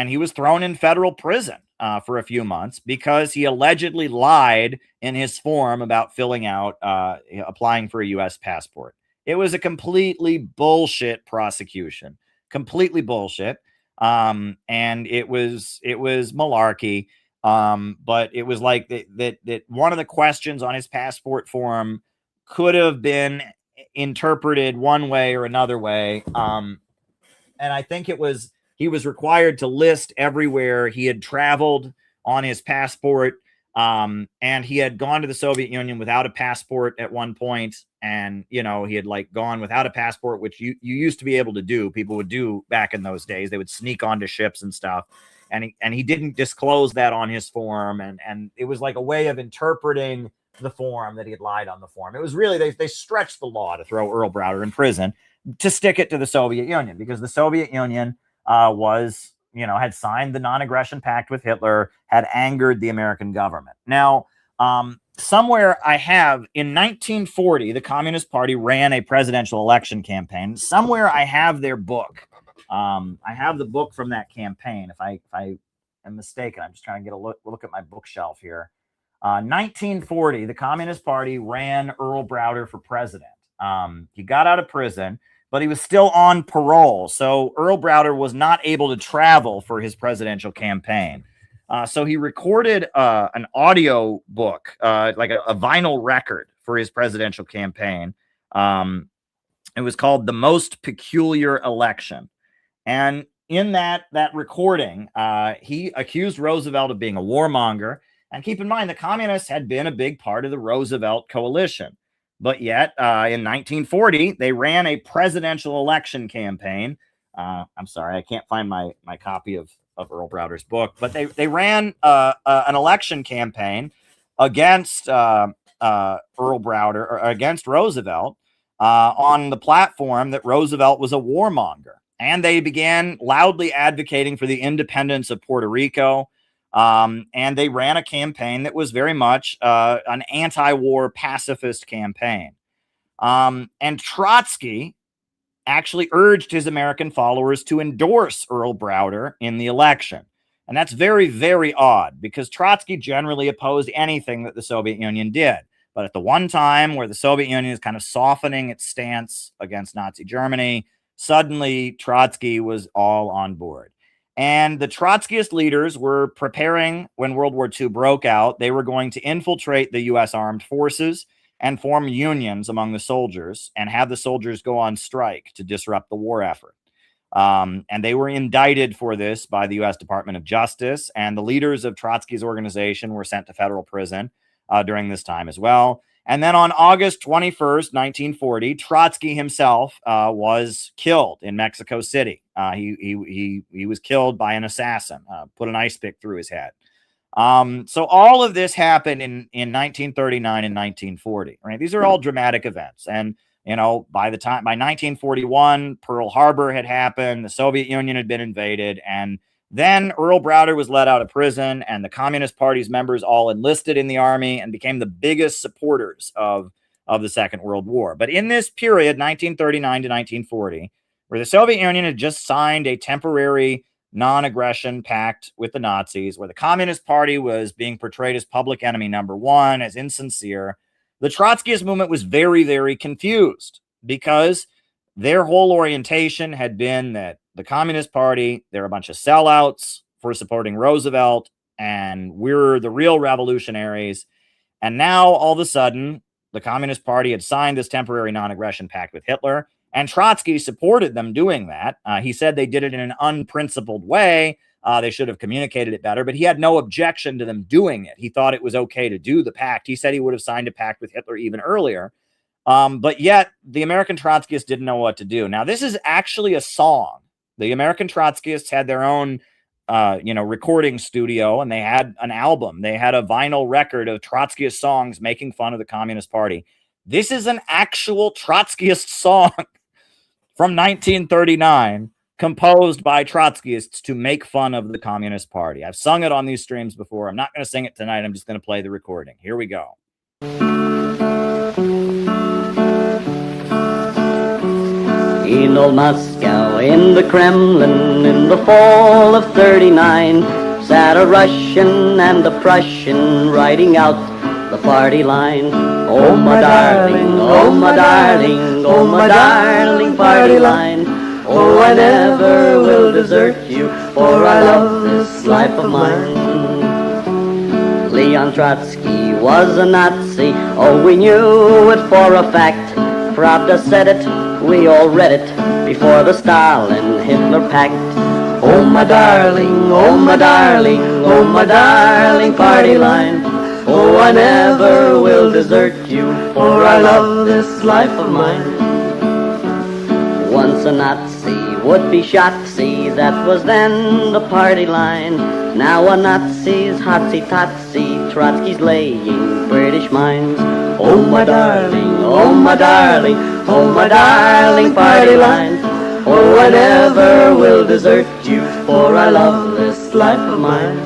he was thrown in federal prison for a few months because he allegedly lied in his form about filling out, applying for a U.S. passport. It was a completely bullshit prosecution, completely bullshit. And it was malarkey. But it was like that one of the questions on his passport form could have been interpreted one way or another way. And I think he was required to list everywhere he had traveled on his passport. And he had gone to the Soviet Union without a passport at one point. And, he had gone without a passport, which you used to be able to do. People would do back in those days. They would sneak onto ships and stuff. And he didn't disclose that on his form. And it was like a way of interpreting the form that he had lied on the form. It was really, they stretched the law to throw Earl Browder in prison to stick it to the Soviet Union, because the Soviet Union had signed the non-aggression pact with Hitler, had angered the American government. Now, somewhere in 1940, the Communist Party ran a presidential election campaign. Somewhere I have their book. I have the book from that campaign. If I am mistaken, I'm just trying to get a look at my bookshelf here. 1940, the Communist Party ran Earl Browder for president. He got out of prison. but he was still on parole. So Earl Browder was not able to travel for his presidential campaign. So he recorded an audio book, like a vinyl record for his presidential campaign. It was called The Most Peculiar Election. And in that recording, he accused Roosevelt of being a warmonger. And keep in mind, the communists had been a big part of the Roosevelt coalition. But yet, in 1940, they ran a presidential election campaign. I'm sorry, I can't find my copy of Earl Browder's book, but they ran an election campaign against Earl Browder, or against Roosevelt, on the platform that Roosevelt was a warmonger. And they began loudly advocating for the independence of Puerto Rico. And they ran a campaign that was very much an anti-war pacifist campaign. And Trotsky actually urged his American followers to endorse Earl Browder in the election. And that's very, very odd, because Trotsky generally opposed anything that the Soviet Union did. But at the one time where the Soviet Union is kind of softening its stance against Nazi Germany, suddenly Trotsky was all on board. And the Trotskyist leaders were preparing, when World War II broke out, they were going to infiltrate the U.S. armed forces and form unions among the soldiers and have the soldiers go on strike to disrupt the war effort. And they were indicted for this by the U.S. Department of Justice, and the leaders of Trotsky's organization were sent to federal prison during this time as well. And then on August 21st, 1940, Trotsky himself was killed in Mexico City. He was killed by an assassin, put an ice pick through his head. So all of this happened in 1939 and 1940. Right? These are all dramatic events. And, you know, by 1941, Pearl Harbor had happened. The Soviet Union had been invaded. And then Earl Browder was let out of prison, and the Communist Party's members all enlisted in the army and became the biggest supporters of the Second World War. But in this period, 1939 to 1940, where the Soviet Union had just signed a temporary non-aggression pact with the Nazis, where the Communist Party was being portrayed as public enemy number one, as insincere, the Trotskyist movement was very, very confused, because their whole orientation had been that the Communist Party, they're a bunch of sellouts for supporting Roosevelt, and we're the real revolutionaries. And now, all of a sudden, the Communist Party had signed this temporary non-aggression pact with Hitler, and Trotsky supported them doing that. He said they did it in an unprincipled way. They should have communicated it better, but he had no objection to them doing it. He thought it was okay to do the pact. He said he would have signed a pact with Hitler even earlier. But yet, the American Trotskyists didn't know what to do. Now, this is actually a song. The American Trotskyists had their own, recording studio, and they had an album. They had a vinyl record of Trotskyist songs making fun of the Communist Party. This is an actual Trotskyist song from 1939, composed by Trotskyists to make fun of the Communist Party. I've sung it on these streams before. I'm not going to sing it tonight. I'm just going to play the recording. Here we go. In old Moscow, in the Kremlin, in the fall of '39, sat a Russian and a Prussian writing out the party line. Oh my darling, oh my darling, oh my darling party line. Oh, I never will desert you, for I love this life of mine. Leon Trotsky was a Nazi, oh we knew it for a fact. Pravda said it, we all read it, before the Stalin-Hitler pact. Oh my darling, oh my darling, oh my darling party line. Oh, I never will desert you, for I love this life of mine. Once a Nazi would be shot, see, that was then the party line. Now a Nazi's hotsy-totsy, Trotsky's laying British mines. Oh my darling, oh my darling, oh my darling party line. Oh, I never will desert you, for I love this life of mine.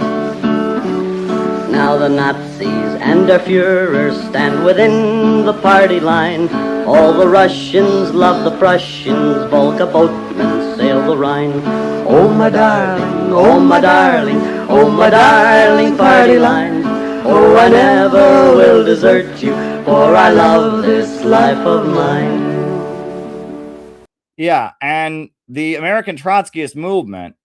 Now the Nazis and their Führers stand within the party line. All the Russians love the Prussians, Volga boatmen sail the Rhine. Oh my darling, oh my darling, oh my darling party line. Oh, I never will desert you, for I love this life of mine. Yeah, and the American Trotskyist movement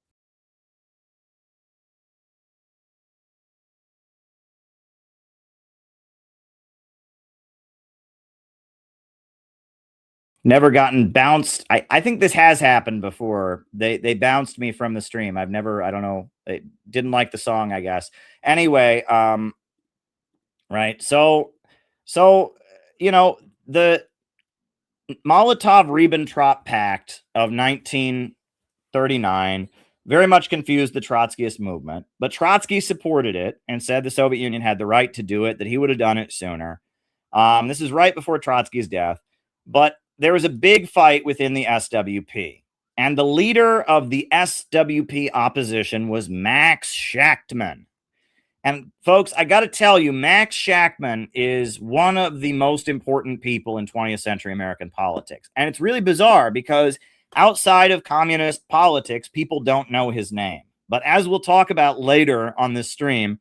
never gotten bounced. I think this has happened before. They bounced me from the stream. I don't know. They didn't like the song, I guess. Anyway, right. So the Molotov-Ribbentrop Pact of 1939 very much confused the Trotskyist movement, but Trotsky supported it and said the Soviet Union had the right to do it, that he would have done it sooner. This is right before Trotsky's death, but there was a big fight within the SWP, and the leader of the SWP opposition was Max Shachtman. And folks, I got to tell you, Max Shachtman is one of the most important people in 20th century American politics. And it's really bizarre because outside of communist politics, people don't know his name. But as we'll talk about later on this stream,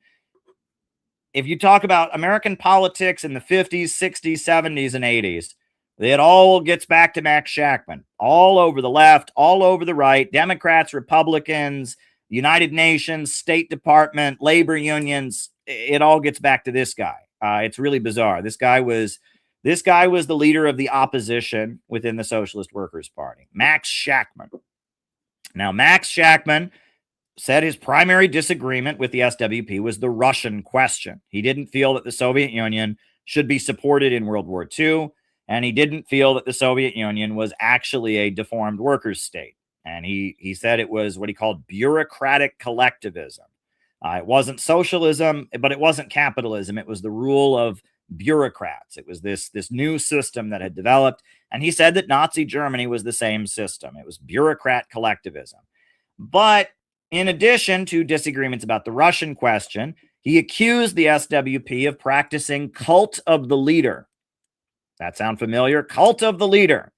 if you talk about American politics in the 50s, 60s, 70s, and 80s, it all gets back to Max Shachtman. All over the left, all over the right, Democrats, Republicans, United Nations, State Department, labor unions, it all gets back to this guy. It's really bizarre. This guy was the leader of the opposition within the Socialist Workers' Party, Max Shachtman. Now, Max Shachtman said his primary disagreement with the SWP was the Russian question. He didn't feel that the Soviet Union should be supported in World War II, and he didn't feel that the Soviet Union was actually a deformed workers' state. And he said it was what he called bureaucratic collectivism. It wasn't socialism, but it wasn't capitalism. It was the rule of bureaucrats. It was this new system that had developed. And he said that Nazi Germany was the same system. It was bureaucrat collectivism. But in addition to disagreements about the Russian question, he accused the SWP of practicing cult of the leader. That sound familiar? Cult of the leader.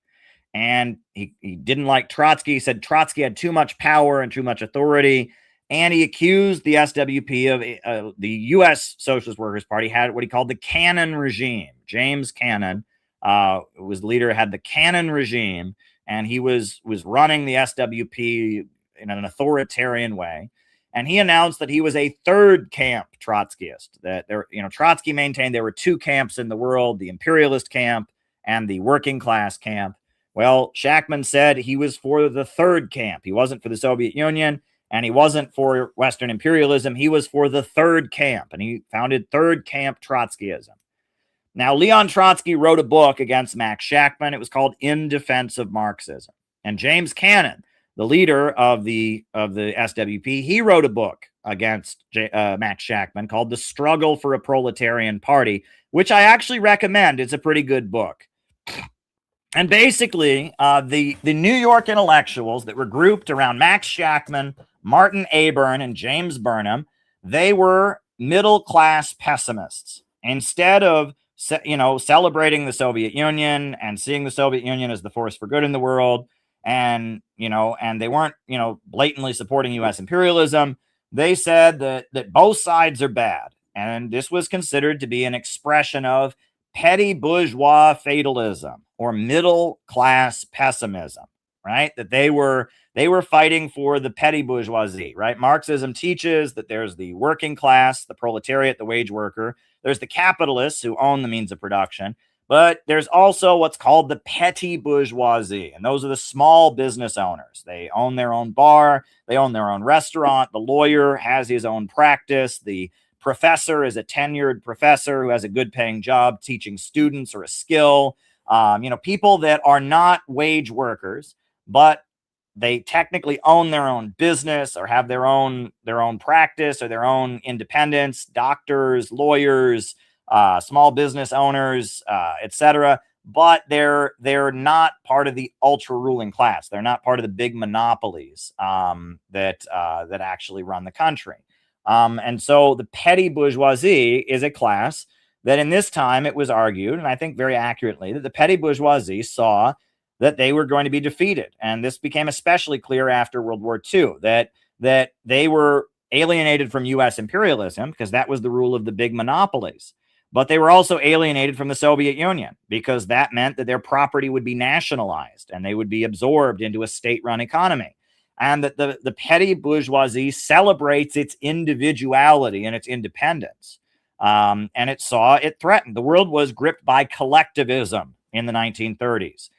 And he didn't like Trotsky. He said Trotsky had too much power and too much authority. And he accused the SWP of the U.S. Socialist Workers' Party had what he called the Cannon regime. James Cannon was the leader, had the Cannon regime, and he was running the SWP in an authoritarian way. And he announced that he was a third camp Trotskyist. That Trotsky maintained there were two camps in the world: the imperialist camp and the working class camp. Well, Shachtman said he was for the third camp. He wasn't for the Soviet Union, and he wasn't for Western imperialism. He was for the third camp, and he founded Third Camp Trotskyism. Now, Leon Trotsky wrote a book against Max Shachtman. It was called In Defense of Marxism. And James Cannon, the leader of the SWP, he wrote a book against Max Shachtman called The Struggle for a Proletarian Party, which I actually recommend. It's a pretty good book. And basically, the New York intellectuals that were grouped around Max Shachtman, Martin Aburn, and James Burnham, they were middle-class pessimists. Instead of celebrating the Soviet Union and seeing the Soviet Union as the force for good in the world, and they weren't blatantly supporting U.S. imperialism, they said that both sides are bad, and this was considered to be an expression of petty bourgeois fatalism or middle class pessimism, right? That they were fighting for the petty bourgeoisie, right? Marxism teaches that there's the working class, the proletariat, the wage worker. There's the capitalists who own the means of production, but there's also what's called the petty bourgeoisie, and those are the small business owners. They own their own bar, they own their own restaurant. The lawyer has his own practice. The professor is a tenured professor who has a good paying job teaching students or a skill. People that are not wage workers, but they technically own their own business or have their own practice or their own independence. Doctors, lawyers, small business owners, etc. But they're not part of the ultra ruling class. They're not part of the big monopolies that actually run the country. And so the petty bourgeoisie is a class that in this time it was argued, and I think very accurately, that the petty bourgeoisie saw that they were going to be defeated. And this became especially clear after World War II, that they were alienated from U.S. imperialism because that was the rule of the big monopolies. but they were also alienated from the Soviet Union because that meant that their property would be nationalized and they would be absorbed into a state-run economy. And that the petty bourgeoisie celebrates its individuality and its independence. And it saw it threatened. The world was gripped by collectivism in the 1930s.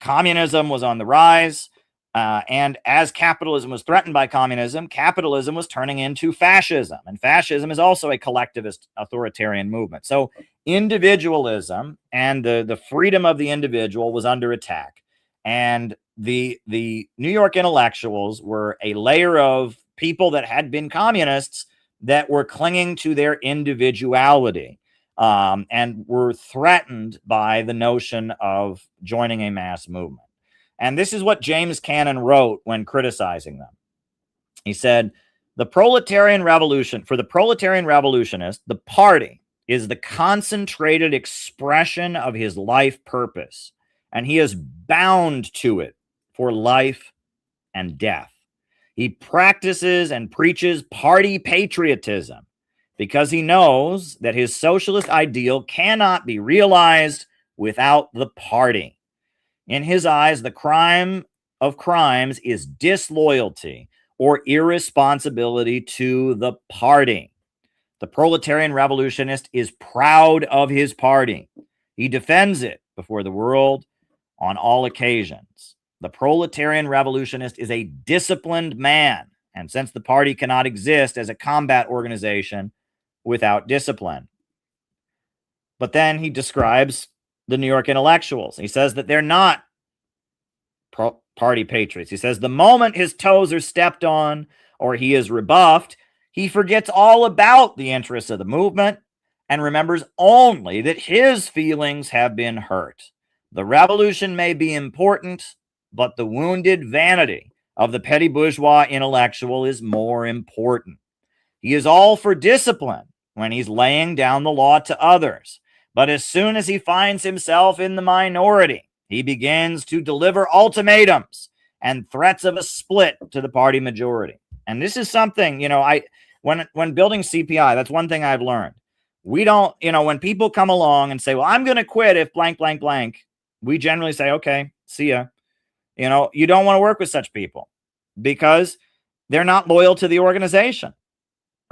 Communism was on the rise. And as capitalism was threatened by communism, capitalism was turning into fascism. And fascism is also a collectivist authoritarian movement. So individualism and the freedom of the individual was under attack. And the New York intellectuals were a layer of people that had been communists that were clinging to their individuality and were threatened by the notion of joining a mass movement. And this is what James Cannon wrote when criticizing them. He said, the proletarian revolution, for the proletarian revolutionist, the party is the concentrated expression of his life purpose, and he is bound to it for life and death. He practices and preaches party patriotism because he knows that his socialist ideal cannot be realized without the party. In his eyes, the crime of crimes is disloyalty or irresponsibility to the party. The proletarian revolutionist is proud of his party. He defends it before the world on all occasions. The proletarian revolutionist is a disciplined man, and since the party cannot exist as a combat organization without discipline. But then he describes the New York intellectuals. He says that they're not party patriots. He says the moment his toes are stepped on or he is rebuffed, he forgets all about the interests of the movement and remembers only that his feelings have been hurt. The revolution may be important, but the wounded vanity of the petty bourgeois intellectual is more important. He is all for discipline when he's laying down the law to others, but as soon as he finds himself in the minority, he begins to deliver ultimatums and threats of a split to the party majority. And this is something, when building CPI, that's one thing I've learned. We don't, when people come along and say, well, I'm going to quit if blank, blank, blank, we generally say, okay, see ya. You don't want to work with such people because they're not loyal to the organization,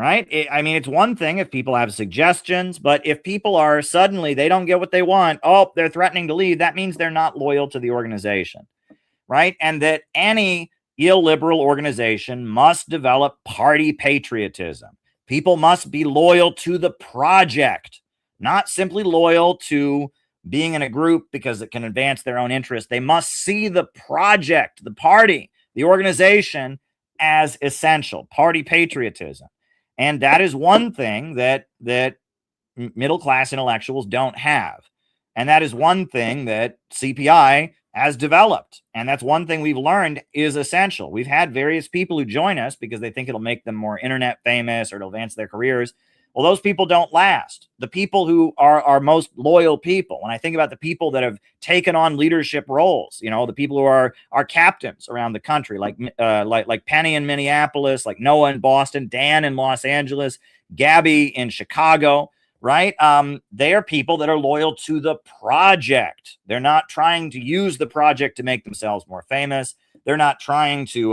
right? It's one thing if people have suggestions, but if people are suddenly, they don't get what they want, they're threatening to leave, that means they're not loyal to the organization, right? And that any illiberal organization must develop party patriotism. People must be loyal to the project, not simply loyal to being in a group because it can advance their own interests. They must see the project, the party, the organization as essential, party patriotism. And that is one thing that middle-class intellectuals don't have. And that is one thing that CPI has developed. And that's one thing we've learned is essential. We've had various people who join us because they think it'll make them more internet famous or it'll advance their careers. Well, those people don't last. The people who are our most loyal people, when I think about the people that have taken on leadership roles, the people who are our captains around the country, like Penny in Minneapolis, like Noah in Boston, Dan in Los Angeles, Gabby in Chicago, right? They are people that are loyal to the project. They're not trying to use the project to make themselves more famous. They're not trying to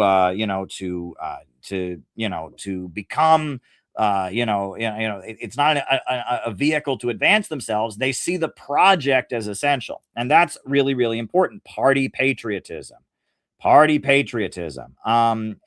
become it's not a vehicle to advance themselves. They see the project as essential. And that's really, really important. Party patriotism. And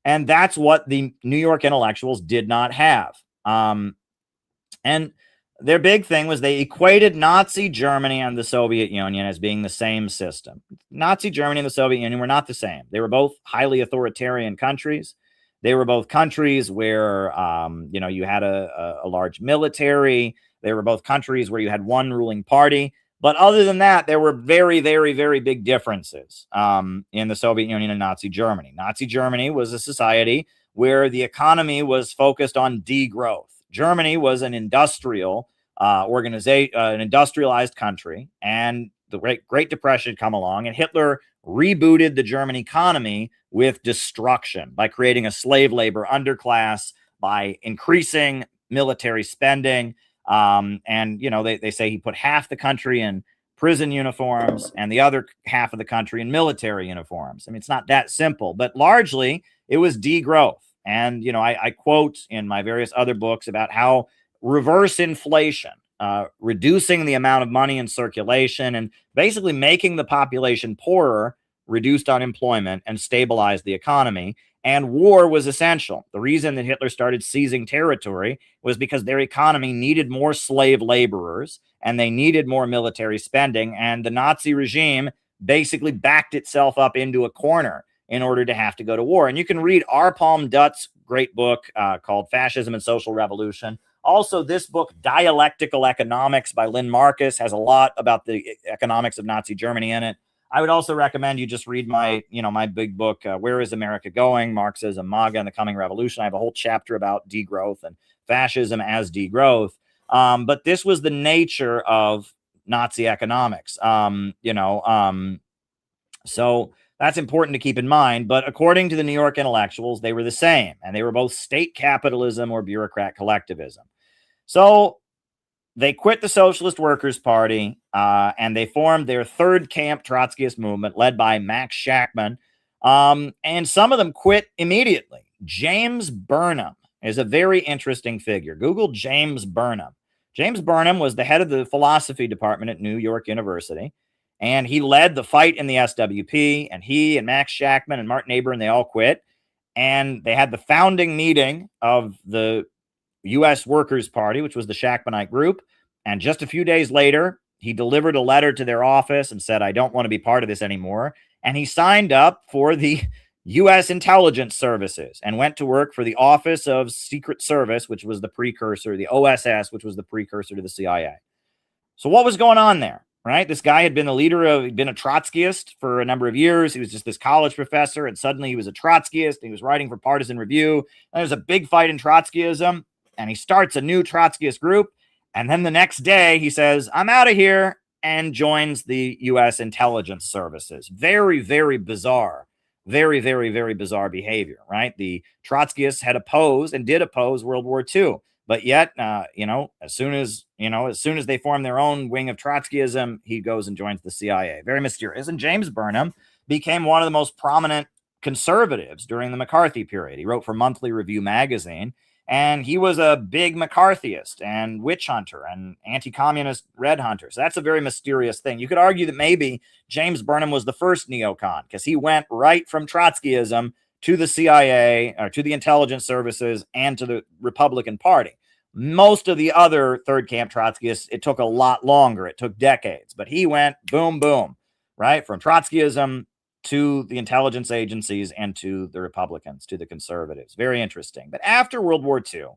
that's what the New York intellectuals did not have. And their big thing was they equated Nazi Germany and the Soviet Union as being the same system. Nazi Germany and the Soviet Union were not the same. They were both highly authoritarian countries. They were both countries where, you had a large military. They were both countries where you had one ruling party. But other than that, there were very, very, very big differences in the Soviet Union and Nazi Germany. Nazi Germany was a society where the economy was focused on degrowth. Germany was an industrial organization, an industrialized country, and the Great Depression had come along, and Hitler rebooted the German economy with destruction by creating a slave labor underclass, by increasing military spending, And, you know, they say he put half the country in prison uniforms and the other half of the country in military uniforms. I mean, it's not that simple, but largely it was degrowth. And, you know, I quote in my various other books about how reverse inflation, reducing the amount of money in circulation and basically making the population poorer, reduced unemployment and stabilized the economy. And war was essential. The reason that Hitler started seizing territory was because their economy needed more slave laborers and they needed more military spending. And the Nazi regime basically backed itself up into a corner in order to have to go to war. And you can read Arpalm Dutt's great book called Fascism and Social Revolution. Also, this book, Dialectical Economics by Lynn Marcus, has a lot about the economics of Nazi Germany in it. I would also recommend you just read my big book, Where is America Going? Marxism, MAGA, and the Coming Revolution. I have a whole chapter about degrowth and fascism as degrowth. But this was the nature of Nazi economics. So that's important to keep in mind. But according to the New York intellectuals, they were the same, and they were both state capitalism or bureaucrat collectivism. So they quit the Socialist Workers' Party, and they formed their third camp Trotskyist movement led by Max Shachtman. And some of them quit immediately. James Burnham is a very interesting figure. Google James Burnham. James Burnham was the head of the philosophy department at New York University, and he led the fight in the SWP, and he and Max Shachtman and Martin Abraham, they all quit. And they had the founding meeting of the U.S. Workers' Party, which was the Shachtmanite group. And just a few days later, he delivered a letter to their office and said, I don't want to be part of this anymore. And he signed up for the U.S. intelligence services and went to work for the Office of Secret Service, which was the precursor, the OSS, which was the precursor to the CIA. So what was going on there, right? This guy had been he'd been a Trotskyist for a number of years. He was just this college professor, and suddenly he was a Trotskyist. He was writing for Partisan Review. And there's a big fight in Trotskyism, and he starts a new Trotskyist group. And then the next day he says, I'm out of here, and joins the U.S. intelligence services. Very, very bizarre. Very, very, very bizarre behavior, right? The Trotskyists had opposed and did oppose World War II. But yet, as soon as they form their own wing of Trotskyism, he goes and joins the CIA. Very mysterious. And James Burnham became one of the most prominent conservatives during the McCarthy period. He wrote for Monthly Review magazine, and he was a big McCarthyist and witch hunter and anti-communist red hunter. So that's a very mysterious thing. You could argue that maybe James Burnham was the first neocon because he went right from Trotskyism to the CIA, or to the intelligence services, and to the Republican Party. Most of the other third camp Trotskyists, it took a lot longer. It took decades. But he went boom, boom, right? From Trotskyism to the intelligence agencies and to the Republicans, to the conservatives. Very interesting. But after World War II,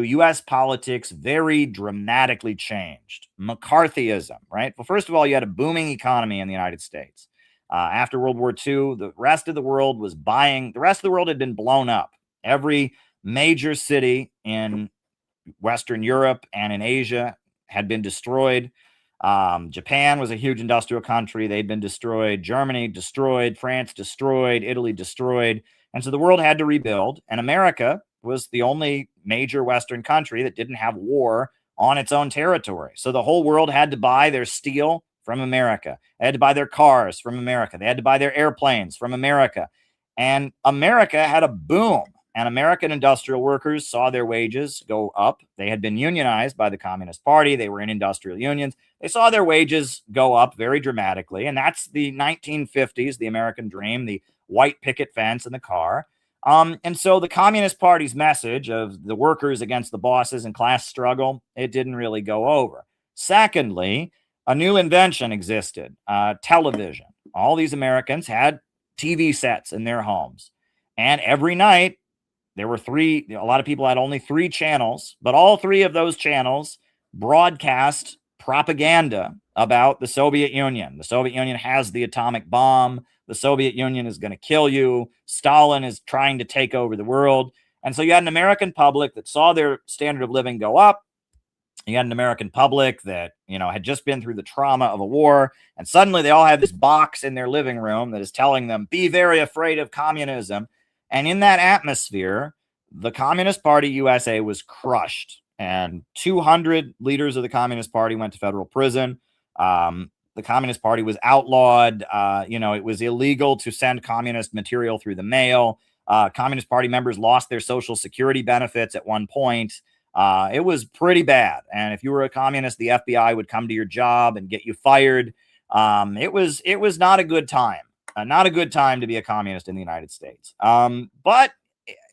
U.S. politics very dramatically changed. McCarthyism, right? Well, first of all, you had a booming economy in the United States. After World War II, the rest of the world was buying. The rest of the world had been blown up. Every major city in Western Europe and in Asia had been destroyed. Japan was a huge industrial country. They'd been destroyed. Germany destroyed. France destroyed. Italy destroyed. And so the world had to rebuild. And America was the only major Western country that didn't have war on its own territory. So the whole world had to buy their steel from America. They had to buy their cars from America. They had to buy their airplanes from America. And America had a boom. And American industrial workers saw their wages go up. They had been unionized by the Communist Party. They were in industrial unions. They saw their wages go up very dramatically. And that's the 1950s, the American dream, the white picket fence and the car. And so the Communist Party's message of the workers against the bosses and class struggle, it didn't really go over. Secondly, a new invention existed, television. All these Americans had TV sets in their homes. And every night, there were a lot of people had only 3 channels, but all 3 of those channels broadcast propaganda about the Soviet Union. The Soviet Union has the atomic bomb. The Soviet Union is going to kill you. Stalin is trying to take over the world. And so you had an American public that saw their standard of living go up. You had an American public that, had just been through the trauma of a war. And suddenly they all have this box in their living room that is telling them, be very afraid of communism. And in that atmosphere, the Communist Party USA was crushed. and 200 leaders of the Communist Party went to federal prison. The Communist Party was outlawed. It was illegal to send communist material through the mail. Communist Party members lost their Social Security benefits at one point. It was pretty bad. And if you were a communist, the FBI would come to your job and get you fired. It was not a good time. Not a good time to be a communist in the United States. But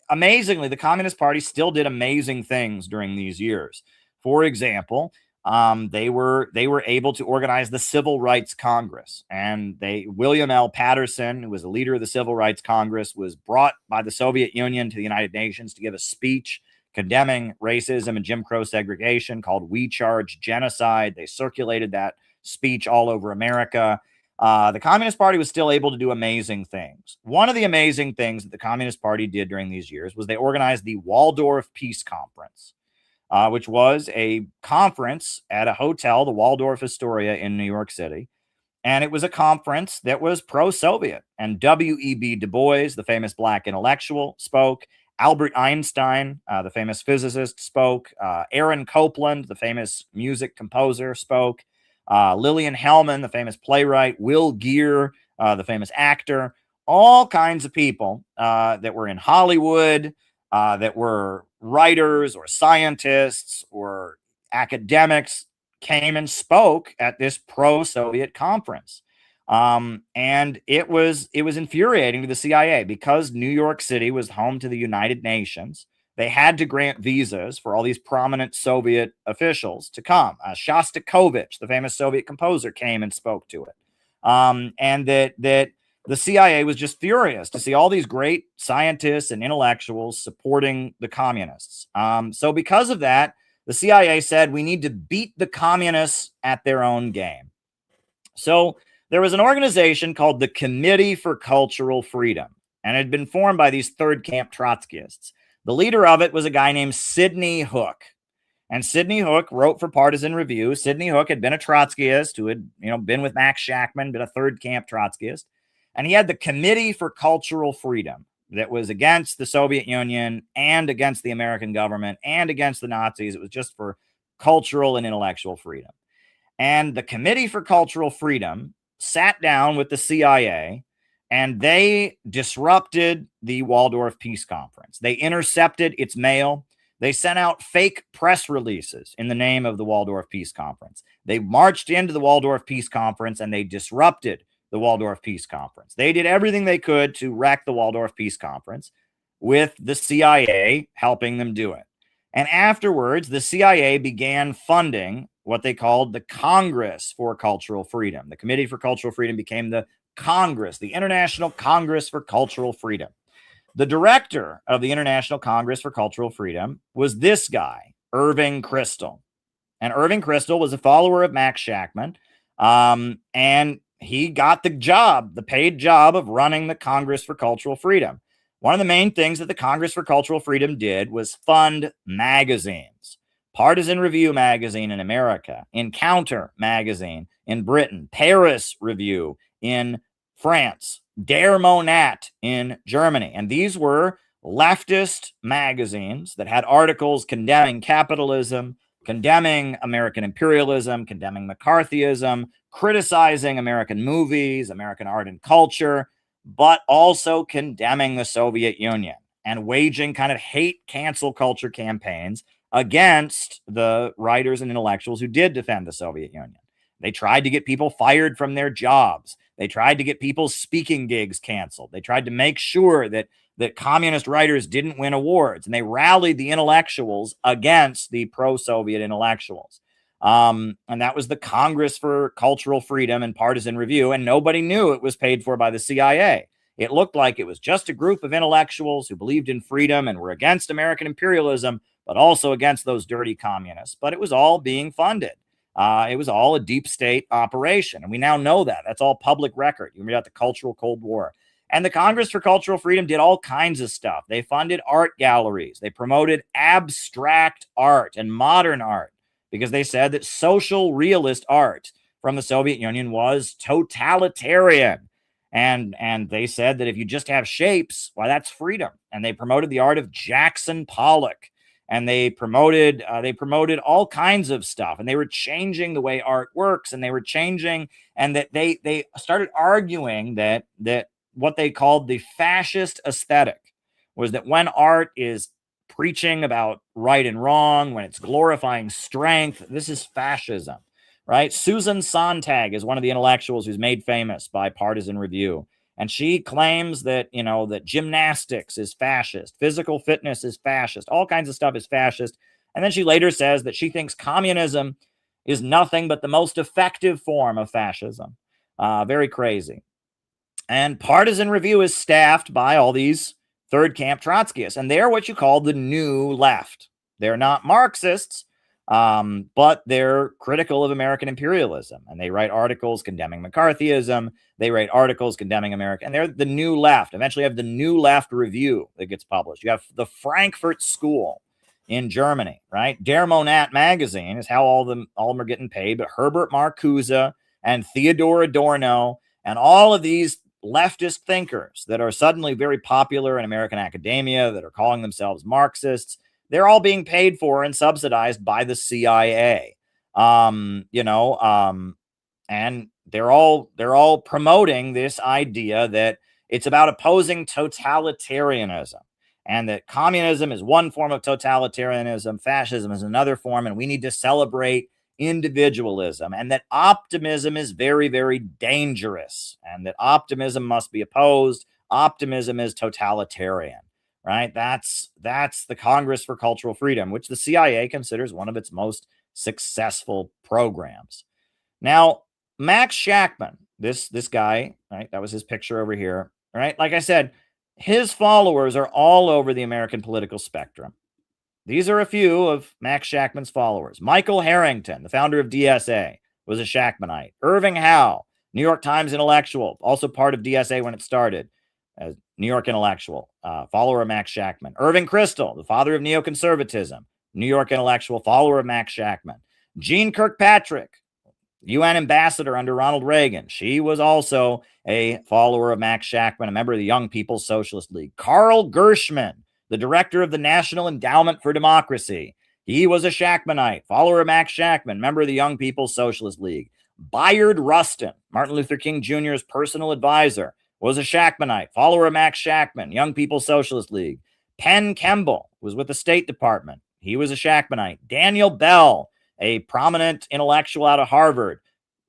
amazingly, the Communist Party still did amazing things during these years. For example, they were able to organize the Civil Rights Congress, and William L. Patterson, who was the leader of the Civil Rights Congress, was brought by the Soviet Union to the United Nations to give a speech condemning racism and Jim Crow segregation called "We Charge Genocide." They circulated that speech all over America. The Communist Party was still able to do amazing things. One of the amazing things that the Communist Party did during these years was they organized the Waldorf Peace Conference, which was a conference at a hotel, the Waldorf Astoria in New York City. And it was a conference that was pro-Soviet. And W.E.B. Du Bois, the famous black intellectual, spoke. Albert Einstein, the famous physicist, spoke. Aaron Copland, the famous music composer, spoke. Lillian Hellman, the famous playwright. Will Geer, the famous actor. All kinds of people that were in Hollywood, that were writers or scientists or academics came and spoke at this pro-Soviet conference. And it was infuriating to the CIA because New York City was home to the United Nations. They had to grant visas for all these prominent Soviet officials to come. Shostakovich, the famous Soviet composer, came and spoke to it. And that the CIA was just furious to see all these great scientists and intellectuals supporting the communists. So because of that, the CIA said, we need to beat the communists at their own game. So there was an organization called the Committee for Cultural Freedom, and it had been formed by these third camp Trotskyists. The leader of it was a guy named Sidney Hook. And Sidney Hook wrote for Partisan Review. Sidney Hook had been a Trotskyist who had, been with Max Shachtman, been a third camp Trotskyist. And he had the Committee for Cultural Freedom that was against the Soviet Union and against the American government and against the Nazis. It was just for cultural and intellectual freedom. And the Committee for Cultural Freedom sat down with the CIA and they disrupted the Waldorf Peace Conference. They intercepted its mail. They sent out fake press releases in the name of the Waldorf Peace Conference. They marched into the Waldorf Peace Conference and they disrupted the Waldorf Peace Conference. They did everything they could to wreck the Waldorf Peace Conference, with the CIA helping them do it. And afterwards, the CIA began funding what they called the Congress for Cultural Freedom. The Committee for Cultural Freedom became the Congress, the International Congress for Cultural Freedom. The director of the International Congress for Cultural Freedom was this guy, Irving Kristol. And Irving Kristol was a follower of Max Shachtman. And he got the paid job of running the Congress for Cultural Freedom. One of the main things that the Congress for Cultural Freedom did was fund magazines. Partisan Review magazine in America, Encounter magazine in Britain, Paris Review in France, Der Monat in Germany. And these were leftist magazines that had articles condemning capitalism, condemning American imperialism, condemning McCarthyism, criticizing American movies, American art and culture, but also condemning the Soviet Union and waging kind of hate cancel culture campaigns against the writers and intellectuals who did defend the Soviet Union. They tried to get people fired from their jobs. They tried to get people's speaking gigs canceled. They tried to make sure that communist writers didn't win awards, and they rallied the intellectuals against the pro-Soviet intellectuals. And that was the Congress for Cultural Freedom and Partisan Review, and nobody knew it was paid for by the CIA. It looked like it was just a group of intellectuals who believed in freedom and were against American imperialism, but also against those dirty communists. But it was all being funded. It was all a deep state operation. And we now know that. That's all public record. You read about the Cultural Cold War. And the Congress for Cultural Freedom did all kinds of stuff. They funded art galleries. They promoted abstract art and modern art because they said that social realist art from the Soviet Union was totalitarian. And they said that if you just have shapes, well, that's freedom. And they promoted the art of Jackson Pollock and they promoted all kinds of stuff, and they were changing the way art works, and they were changing, and that they started arguing that what they called the fascist aesthetic was that when art is preaching about right and wrong, when it's glorifying strength, this is fascism, right? Susan Sontag is one of the intellectuals who's made famous by Partisan Review. And she claims that, that gymnastics is fascist, physical fitness is fascist, all kinds of stuff is fascist. And then she later says that she thinks communism is nothing but the most effective form of fascism. Very crazy. And Partisan Review is staffed by all these third camp Trotskyists, and they're what you call the new left. They're not Marxists, but they're critical of American imperialism, and they write articles condemning McCarthyism. They write articles condemning America, and they're the new left. Eventually, you have the New Left Review that gets published. You have the Frankfurt School in Germany, right? Der Monat magazine is how all of them are getting paid, but Herbert Marcuse and Theodor Adorno and all of these leftist thinkers that are suddenly very popular in American academia that are calling themselves Marxists, they're all being paid for and subsidized by the CIA. And they're all promoting this idea that it's about opposing totalitarianism, and that communism is one form of totalitarianism, fascism is another form, and we need to celebrate individualism, and that optimism is very, very dangerous, and that optimism must be opposed. Optimism is totalitarian, right? That's the Congress for Cultural Freedom, which the CIA considers one of its most successful programs. Now, Max Shachtman, this guy, right? That was his picture over here, right? Like I said, his followers are all over the American political spectrum. These are a few of Max Shachtman's followers. Michael Harrington, the founder of DSA, was a Shachtmanite. Irving Howe, New York Times intellectual, also part of DSA when it started, as New York intellectual, follower of Max Shachtman. Irving Kristol, the father of neoconservatism, New York intellectual, follower of Max Shachtman. Jean Kirkpatrick, UN ambassador under Ronald Reagan. She was also a follower of Max Shachtman, a member of the Young People's Socialist League. Carl Gershman, the director of the National Endowment for Democracy. He was a Shachtmanite, follower of Max Shachtman, member of the Young People's Socialist League. Bayard Rustin, Martin Luther King Jr.'s personal advisor, was a Shachtmanite, follower of Max Shachtman, Young People's Socialist League. Penn Kemble was with the State Department. He was a Shachtmanite. Daniel Bell, a prominent intellectual out of Harvard,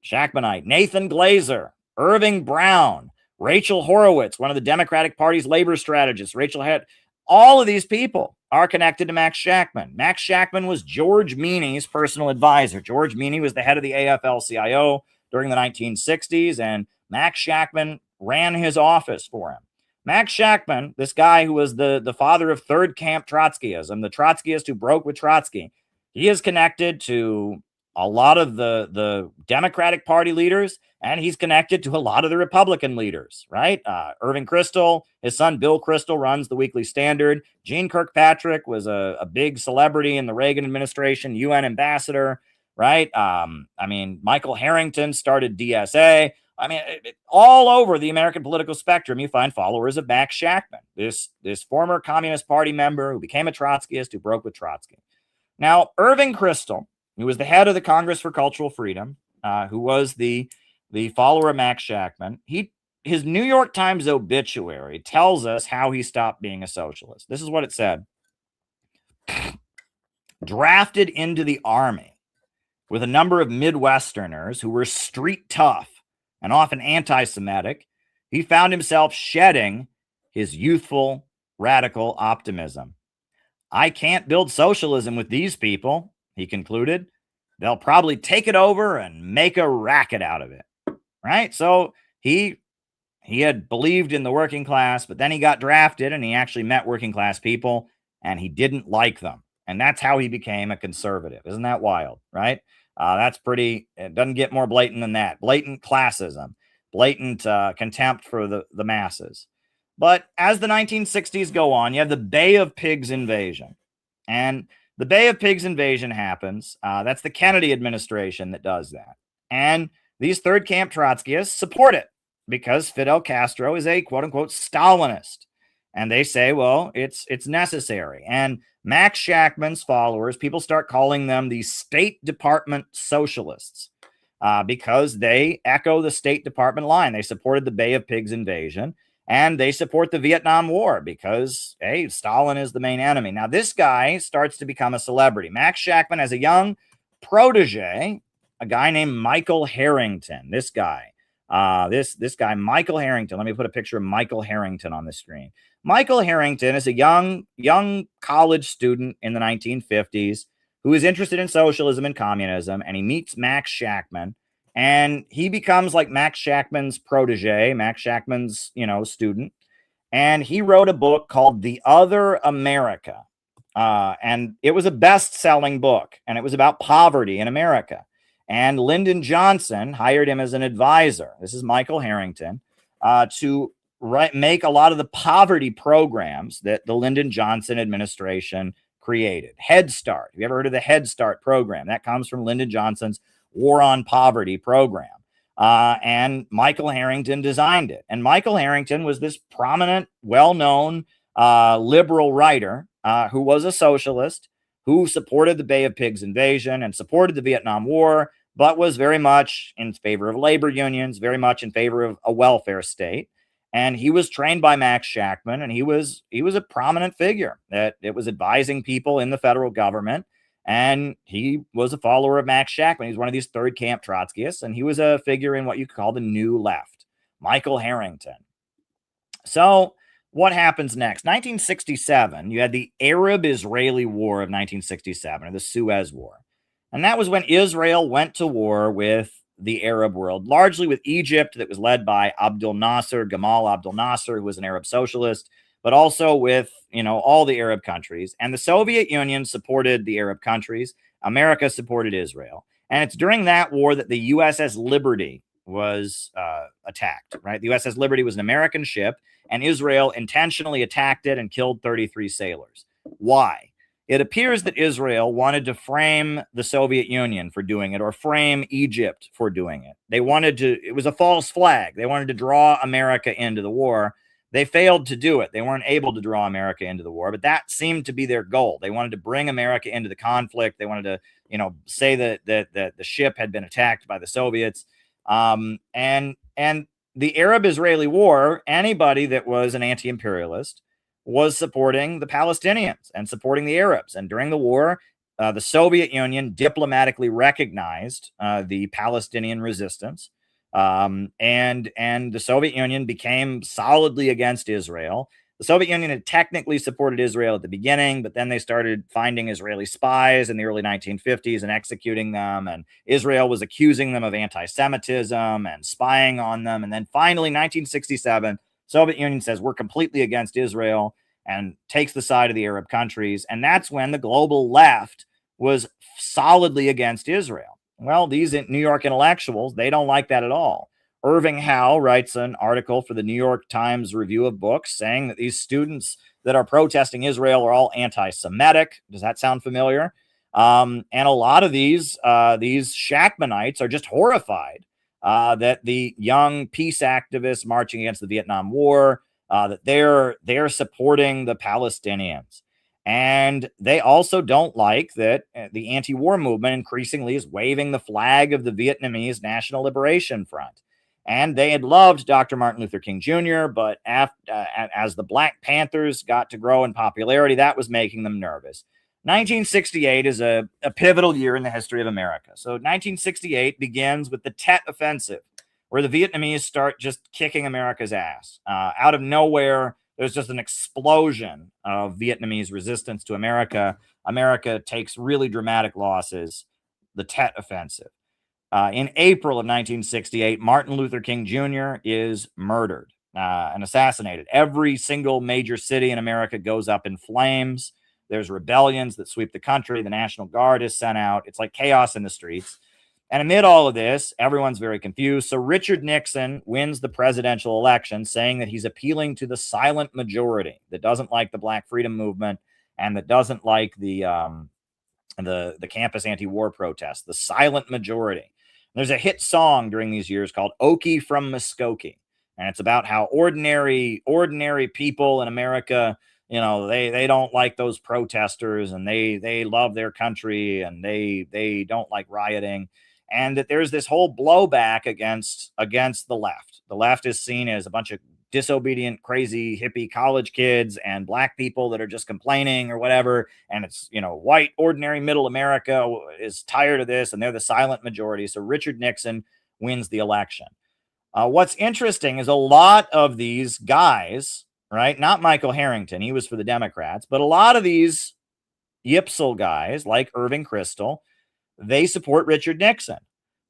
Shachtmanite. Nathan Glazer, Irving Brown, Rachel Horowitz, one of the Democratic Party's labor strategists. Rachel had all of these people are connected to Max Shachtman. Max Shachtman was George Meany's personal advisor. George Meany was the head of the AFL-CIO during the 1960s, and Max Shachtman ran his office for him. Max Shachtman, this guy who was the father of third camp Trotskyism, the Trotskyist who broke with Trotsky, he is connected to a lot of the Democratic Party leaders, and he's connected to a lot of the Republican leaders, right? Irving Kristol, his son Bill Kristol runs the Weekly Standard. Jean Kirkpatrick was a big celebrity in the Reagan administration, UN ambassador, right? Michael Harrington started DSA. All over the American political spectrum, you find followers of Max Shachtman, this former Communist Party member who became a Trotskyist who broke with Trotsky. Now, Irving Kristol, who was the head of the Congress for Cultural Freedom, who was the follower of Max Shachtman, his New York Times obituary tells us how he stopped being a socialist. This is what it said. Drafted into the army with a number of Midwesterners who were street tough and often anti-Semitic, he found himself shedding his youthful, radical optimism. I can't build socialism with these people, he concluded. They'll probably take it over and make a racket out of it, right? So he had believed in the working class, but then he got drafted and he actually met working class people and he didn't like them. And that's how he became a conservative. Isn't that wild, right? That's pretty, it doesn't get more blatant than that. Blatant classism, blatant contempt for the masses. But as the 1960s go on, you have the Bay of Pigs invasion. And the Bay of Pigs invasion happens. That's the Kennedy administration that does that. And these third camp Trotskyists support it because Fidel Castro is a quote unquote Stalinist. And they say, well, it's necessary. And Max Shachtman's followers, people start calling them the State Department Socialists because they echo the State Department line. They supported the Bay of Pigs invasion, and they support the Vietnam War because, hey, Stalin is the main enemy. Now, this guy starts to become a celebrity. Max Shachtman has a young protege, a guy named Michael Harrington. This guy, Michael Harrington. Let me put a picture of Michael Harrington on the screen. Michael Harrington is a young college student in the 1950s who is interested in socialism and communism, and he meets Max Shachtman, and he becomes like Max Shachtman's protege, Max Shachtman's, student, and he wrote a book called The Other America, and it was a best-selling book, and it was about poverty in America, and Lyndon Johnson hired him as an advisor. This is Michael Harrington, to make a lot of the poverty programs that the Lyndon Johnson administration created. Head Start. Have you ever heard of the Head Start program? That comes from Lyndon Johnson's War on Poverty program. And Michael Harrington designed it. And Michael Harrington was this prominent, well-known liberal writer who was a socialist, who supported the Bay of Pigs invasion and supported the Vietnam War, but was very much in favor of labor unions, very much in favor of a welfare state. And he was trained by Max Shachtman, and he was a prominent figure that it was advising people in the federal government. And he was a follower of Max Shachtman. He's one of these third camp Trotskyists, and he was a figure in what you could call the New Left, Michael Harrington. So what happens next? 1967, you had the Arab-Israeli War of 1967, or the Suez War. And that was when Israel went to war with the Arab world, largely with Egypt, that was led by Gamal Abdel Nasser, who was an Arab socialist, but also with, all the Arab countries. And the Soviet Union supported the Arab countries. America supported Israel. And it's during that war that the USS Liberty was attacked, right? The USS Liberty was an American ship, and Israel intentionally attacked it and killed 33 sailors. Why? It appears that Israel wanted to frame the Soviet Union for doing it, or frame Egypt for doing it. It was a false flag. They wanted to draw America into the war. They failed to do it. They weren't able to draw America into the war, but that seemed to be their goal. They wanted to bring America into the conflict. They wanted to, say that the ship had been attacked by the Soviets. And the Arab-Israeli War, anybody that was an anti-imperialist was supporting the Palestinians and supporting the Arabs. And during the war, the Soviet Union diplomatically recognized the Palestinian resistance. And the Soviet Union became solidly against Israel. The Soviet Union had technically supported Israel at the beginning, but then they started finding Israeli spies in the early 1950s and executing them. And Israel was accusing them of anti-Semitism and spying on them. And then finally, 1967, Soviet Union says we're completely against Israel and takes the side of the Arab countries. And that's when the global left was solidly against Israel. Well, these New York intellectuals, they don't like that at all. Irving Howe writes an article for the New York Times Review of Books saying that these students that are protesting Israel are all anti-Semitic. Does that sound familiar? And a lot of these Shachtmanites are just horrified that the young peace activists marching against the Vietnam War, that they're supporting the Palestinians. And they also don't like that the anti-war movement increasingly is waving the flag of the Vietnamese National Liberation Front. And they had loved Dr. Martin Luther King Jr., but as the Black Panthers got to grow in popularity, that was making them nervous. 1968 is a pivotal year in the history of America. So 1968 begins with the Tet Offensive, where the Vietnamese start just kicking America's ass. Out of nowhere, there's just an explosion of Vietnamese resistance to America. America takes really dramatic losses. The Tet Offensive. In April of 1968, Martin Luther King Jr. is murdered and assassinated. Every single major city in America goes up in flames. There's rebellions that sweep the country. The National Guard is sent out. It's like chaos in the streets. And amid all of this, everyone's very confused. So Richard Nixon wins the presidential election, saying that he's appealing to the silent majority that doesn't like the Black Freedom Movement and that doesn't like the campus anti-war protests, the silent majority. There's a hit song during these years called Okie from Muskogee. And it's about how ordinary people in America, you know, they don't like those protesters, and they love their country, and they don't like rioting. And that there's this whole blowback against the left. The left is seen as a bunch of disobedient, crazy, hippie college kids and black people that are just complaining or whatever. And it's, you know, white, ordinary middle America is tired of this, and they're the silent majority. So Richard Nixon wins the election. What's interesting is a lot of these guys, right? Not Michael Harrington, he was for the Democrats, but a lot of these Yipsel guys like Irving Kristol, they support Richard Nixon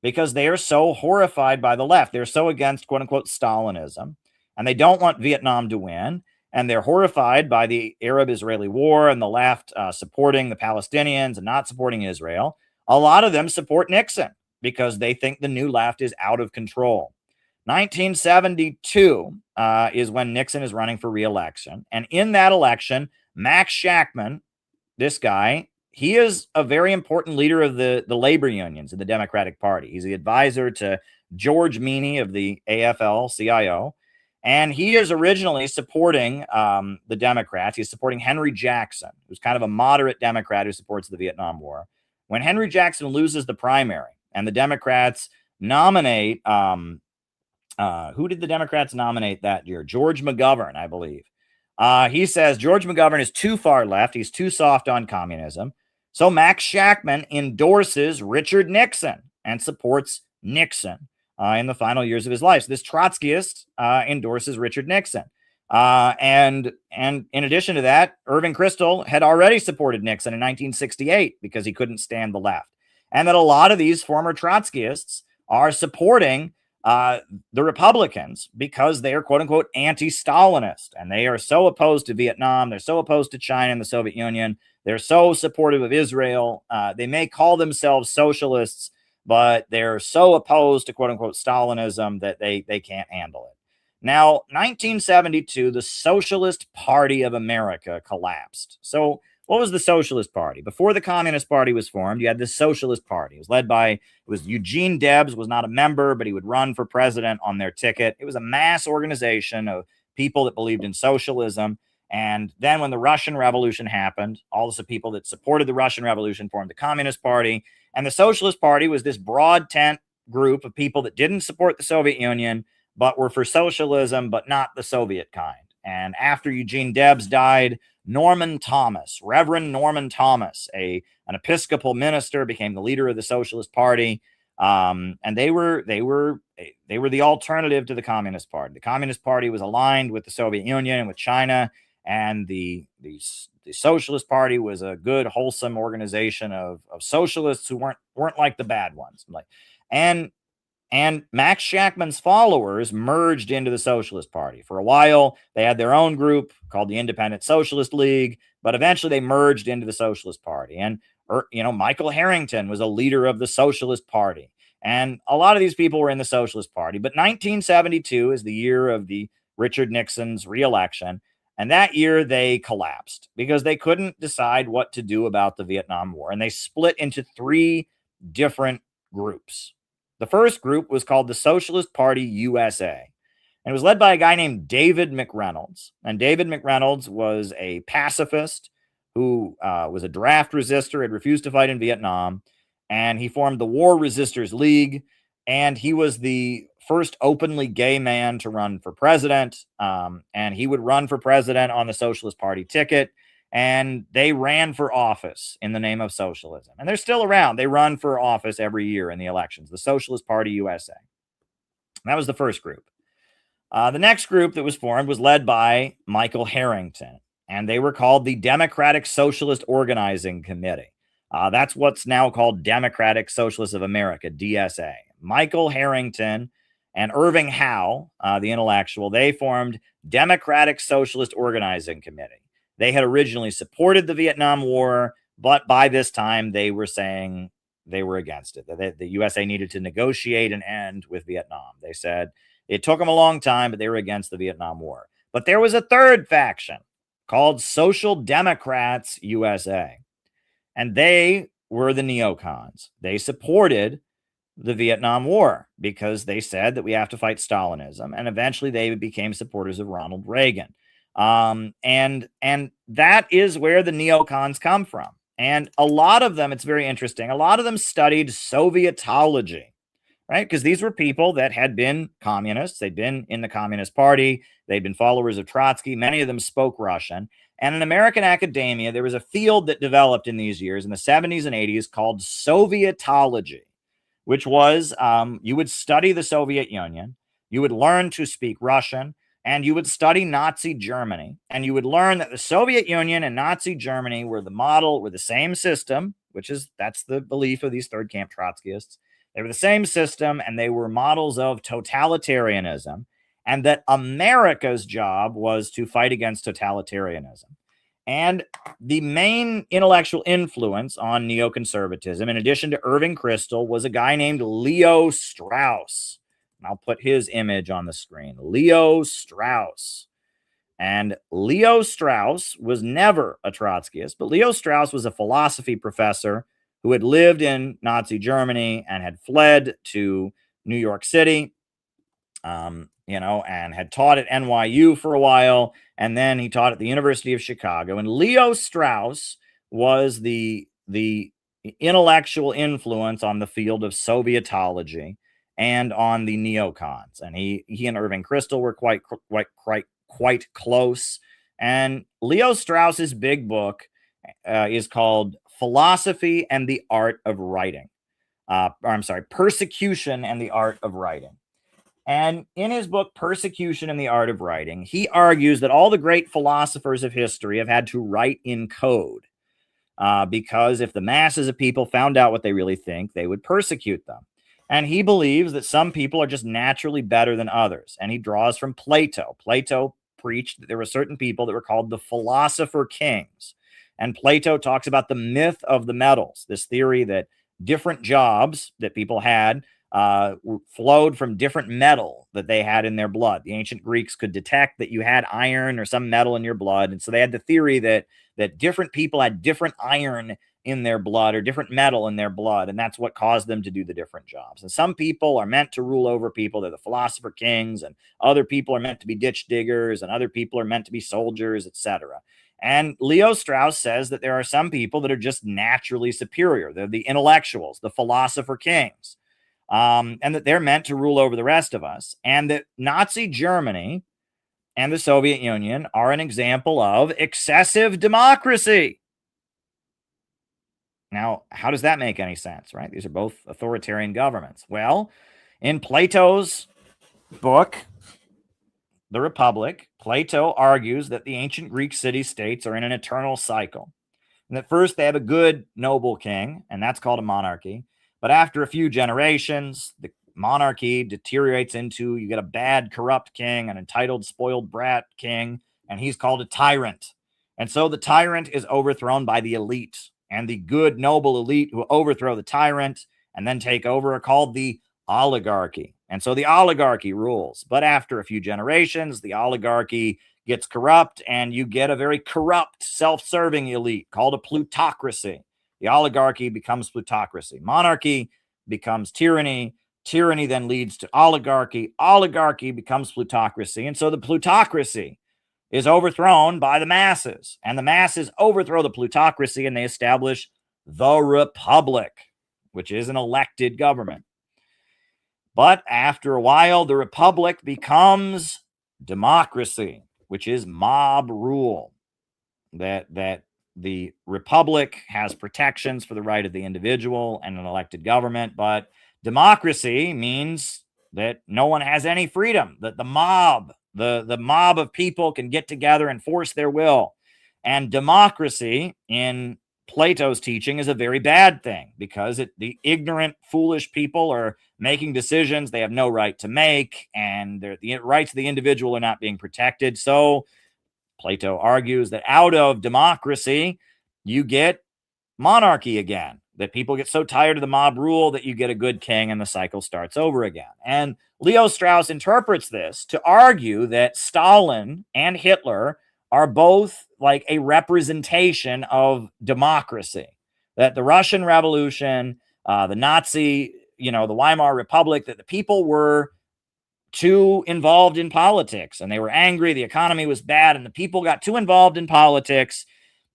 because they are so horrified by the left. They're so against, quote unquote, Stalinism, and they don't want Vietnam to win. And they're horrified by the Arab-Israeli war and the left supporting the Palestinians and not supporting Israel. A lot of them support Nixon because they think the new left is out of control. 1972 is when Nixon is running for re-election. And in that election, Max Shachtman, this guy, he is a very important leader of the labor unions in the Democratic Party. He's the advisor to George Meany of the AFL-CIO. And he is originally supporting the Democrats. He's supporting Henry Jackson, who's kind of a moderate Democrat who supports the Vietnam War. When Henry Jackson loses the primary and the Democrats nominate, who did the Democrats nominate that year? George McGovern, I believe. He says George McGovern is too far left. He's too soft on communism. So Max Shachtman endorses Richard Nixon and supports Nixon in the final years of his life. So this Trotskyist endorses Richard Nixon. And in addition to that, Irving Kristol had already supported Nixon in 1968 because he couldn't stand the left. And that a lot of these former Trotskyists are supporting the Republicans because they are, quote unquote, anti-Stalinist. And they are so opposed to Vietnam. They're so opposed to China and the Soviet Union. They're so supportive of Israel. They may call themselves socialists, but they're so opposed to, quote unquote, Stalinism that they can't handle it. Now, 1972, the Socialist Party of America collapsed. So what was the Socialist Party? Before the Communist Party was formed, you had the Socialist Party. It was led by, it was Eugene Debs, was not a member, but he would run for president on their ticket. It was a mass organization of people that believed in socialism. And then when the Russian Revolution happened, all the people that supported the Russian Revolution formed the Communist Party. And the Socialist Party was this broad tent group of people that didn't support the Soviet Union, but were for socialism, but not the Soviet kind. And after Eugene Debs died, Norman Thomas, Reverend Norman Thomas, an Episcopal minister, became the leader of the Socialist Party. And they were the alternative to the Communist Party. The Communist Party was aligned with the Soviet Union and with China, and the Socialist Party was a good, wholesome organization of socialists who weren't like the bad ones. And Max Shachtman's followers merged into the Socialist Party. For a while, they had their own group called the Independent Socialist League, but eventually they merged into the Socialist Party. And, Michael Harrington was a leader of the Socialist Party. And a lot of these people were in the Socialist Party. But 1972 is the year of the Richard Nixon's re-election. And that year they collapsed because they couldn't decide what to do about the Vietnam War. And they split into three different groups. The first group was called the Socialist Party USA, and it was led by a guy named David McReynolds. And David McReynolds was a pacifist who was a draft resistor, had refused to fight in Vietnam, and he formed the War Resisters League, and he was the first openly gay man to run for president, and he would run for president on the Socialist Party ticket. And they ran for office in the name of socialism. And they're still around. They run for office every year in the elections, the Socialist Party USA. That was the first group. The next group that was formed was led by Michael Harrington, and they were called the Democratic Socialist Organizing Committee. That's what's now called Democratic Socialists of America, DSA. Michael Harrington and Irving Howe, the intellectual, they formed Democratic Socialist Organizing Committee. They had originally supported the Vietnam War, but by this time they were saying they were against it. That the USA needed to negotiate an end with Vietnam. They said it took them a long time, but they were against the Vietnam War. But there was a third faction called Social Democrats USA, and they were the Neocons. They supported the Vietnam War because they said that we have to fight Stalinism, and eventually they became supporters of Ronald Reagan. And that is where the neocons come from. And a lot of them, it's very interesting, a lot of them studied Sovietology, right? Because these were people that had been communists. They'd been in the Communist Party. They'd been followers of Trotsky. Many of them spoke Russian. And in American academia, there was a field that developed in these years, in the 70s and 80s, called Sovietology, which was you would study the Soviet Union, you would learn to speak Russian, and you would study Nazi Germany. And you would learn that the Soviet Union and Nazi Germany were the model, were the same system, that's the belief of these third camp Trotskyists. They were the same system, and they were models of totalitarianism, and that America's job was to fight against totalitarianism. And the main intellectual influence on neoconservatism, in addition to Irving Kristol, was a guy named Leo Strauss. And I'll put his image on the screen. Leo Strauss. And Leo Strauss was never a Trotskyist, but Leo Strauss was a philosophy professor who had lived in Nazi Germany and had fled to New York City, and had taught at NYU for a while, and then he taught at the University of Chicago. And Leo Strauss was the intellectual influence on the field of Sovietology and on the neocons. And he and Irving Kristol were quite close. And Leo Strauss's big book is called Philosophy and the Art of Writing. Persecution and the Art of Writing. And in his book, Persecution and the Art of Writing, he argues that all the great philosophers of history have had to write in code because if the masses of people found out what they really think, they would persecute them. And he believes that some people are just naturally better than others. And he draws from Plato. Plato preached that there were certain people that were called the philosopher kings. And Plato talks about the myth of the metals, this theory that different jobs that people had flowed from different metal that they had in their blood. The ancient Greeks could detect that you had iron or some metal in your blood. And so they had the theory that different people had different iron in their blood or different metal in their blood. And that's what caused them to do the different jobs. And some people are meant to rule over people. They're the philosopher kings, and other people are meant to be ditch diggers, and other people are meant to be soldiers, etc. And Leo Strauss says that there are some people that are just naturally superior. They're the intellectuals, the philosopher kings, and that they're meant to rule over the rest of us. And that Nazi Germany and the Soviet Union are an example of excessive democracy. Now, how does that make any sense, right? These are both authoritarian governments. Well, in Plato's book, The Republic, Plato argues that the ancient Greek city-states are in an eternal cycle. And that first they have a good, noble king, and that's called a monarchy. But after a few generations, the monarchy deteriorates into, you get a bad, corrupt king, an entitled, spoiled brat king, and he's called a tyrant. And so the tyrant is overthrown by the elite. And the good, noble elite who overthrow the tyrant and then take over are called the oligarchy. And so the oligarchy rules. But after a few generations, the oligarchy gets corrupt, and you get a very corrupt, self-serving elite called a plutocracy. The oligarchy becomes plutocracy. Monarchy becomes tyranny. Tyranny then leads to oligarchy. Oligarchy becomes plutocracy. And so the plutocracy is overthrown by the masses, and the masses overthrow the plutocracy, and they establish the Republic, which is an elected government. But after a while, the Republic becomes democracy, which is mob rule. That the Republic has protections for the right of the individual and an elected government, but democracy means that no one has any freedom, that the mob of people can get together and force their will. And democracy in Plato's teaching is a very bad thing because the ignorant, foolish people are making decisions they have no right to make, and the rights of the individual are not being protected. So Plato argues that out of democracy, you get monarchy again, that people get so tired of the mob rule that you get a good king and the cycle starts over again. And Leo Strauss interprets this to argue that Stalin and Hitler are both like a representation of democracy, that the Russian Revolution, the Nazi the Weimar Republic, that the people were too involved in politics and they were angry. The economy was bad and the people got too involved in politics.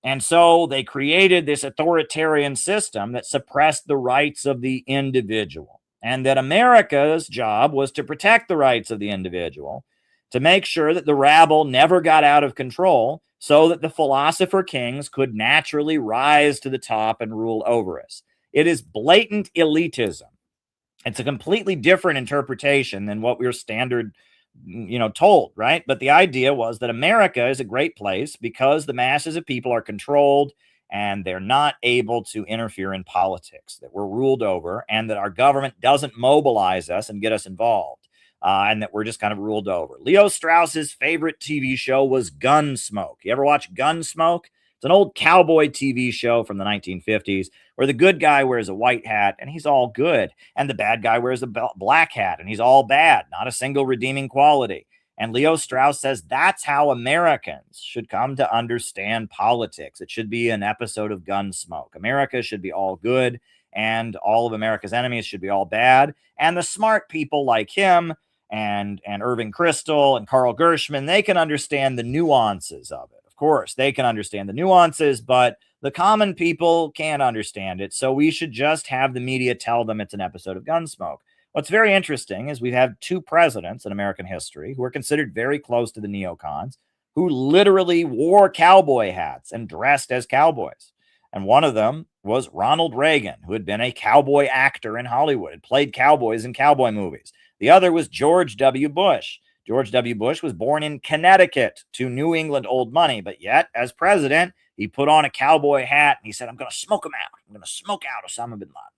And so they created this authoritarian system that suppressed the rights of the individual. And that America's job was to protect the rights of the individual, to make sure that the rabble never got out of control, so that the philosopher kings could naturally rise to the top and rule over us. It is blatant elitism. It's a completely different interpretation than what we're standard, told, right? But the idea was that America is a great place because the masses of people are controlled and they're not able to interfere in politics, that we're ruled over, and that our government doesn't mobilize us and get us involved, and that we're just kind of ruled over. Leo Strauss's favorite TV show was Gunsmoke. You ever watch Gunsmoke? It's an old cowboy TV show from the 1950s where the good guy wears a white hat and he's all good, and the bad guy wears a black hat and he's all bad, not a single redeeming quality. And Leo Strauss says that's how Americans should come to understand politics. It should be an episode of Gunsmoke. America should be all good and all of America's enemies should be all bad. And the smart people like him and Irving Kristol and Carl Gershman, they can understand the nuances of it. Of course, they can understand the nuances, but the common people can't understand it. So we should just have the media tell them it's an episode of Gunsmoke. What's very interesting is we've had two presidents in American history who are considered very close to the neocons, who literally wore cowboy hats and dressed as cowboys. And one of them was Ronald Reagan, who had been a cowboy actor in Hollywood, had played cowboys in cowboy movies. The other was George W. Bush. George W. Bush was born in Connecticut to New England old money, but yet, as president, he put on a cowboy hat and he said, I'm going to smoke him out. I'm going to smoke out Osama bin Laden,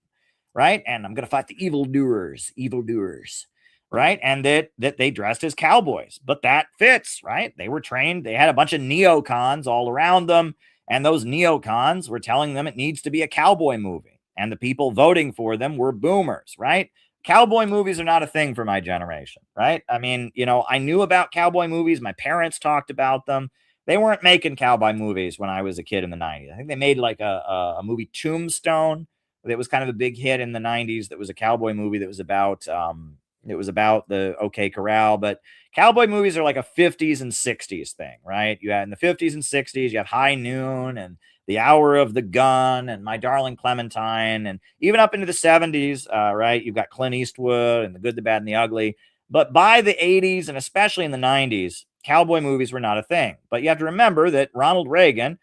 right? And I'm going to fight the evildoers, right? And that they dressed as cowboys, but that fits, right? They were trained. They had a bunch of neocons all around them, and those neocons were telling them it needs to be a cowboy movie, and the people voting for them were boomers, right? Cowboy movies are not a thing for my generation, right? I mean, I knew about cowboy movies. My parents talked about them. They weren't making cowboy movies when I was a kid in the 90s. I think they made like a movie Tombstone that was kind of a big hit in the 90s. That was a cowboy movie that was about the OK Corral. But cowboy movies are like a 50s and 60s thing, right? You had in the 50s and 60s, you have High Noon and The Hour of the Gun and My Darling Clementine, and even up into the 70s, right? You've got Clint Eastwood and The Good, the Bad, and the Ugly. But by the 80s and especially in the 90s, cowboy movies were not a thing. But you have to remember that Ronald Reagan,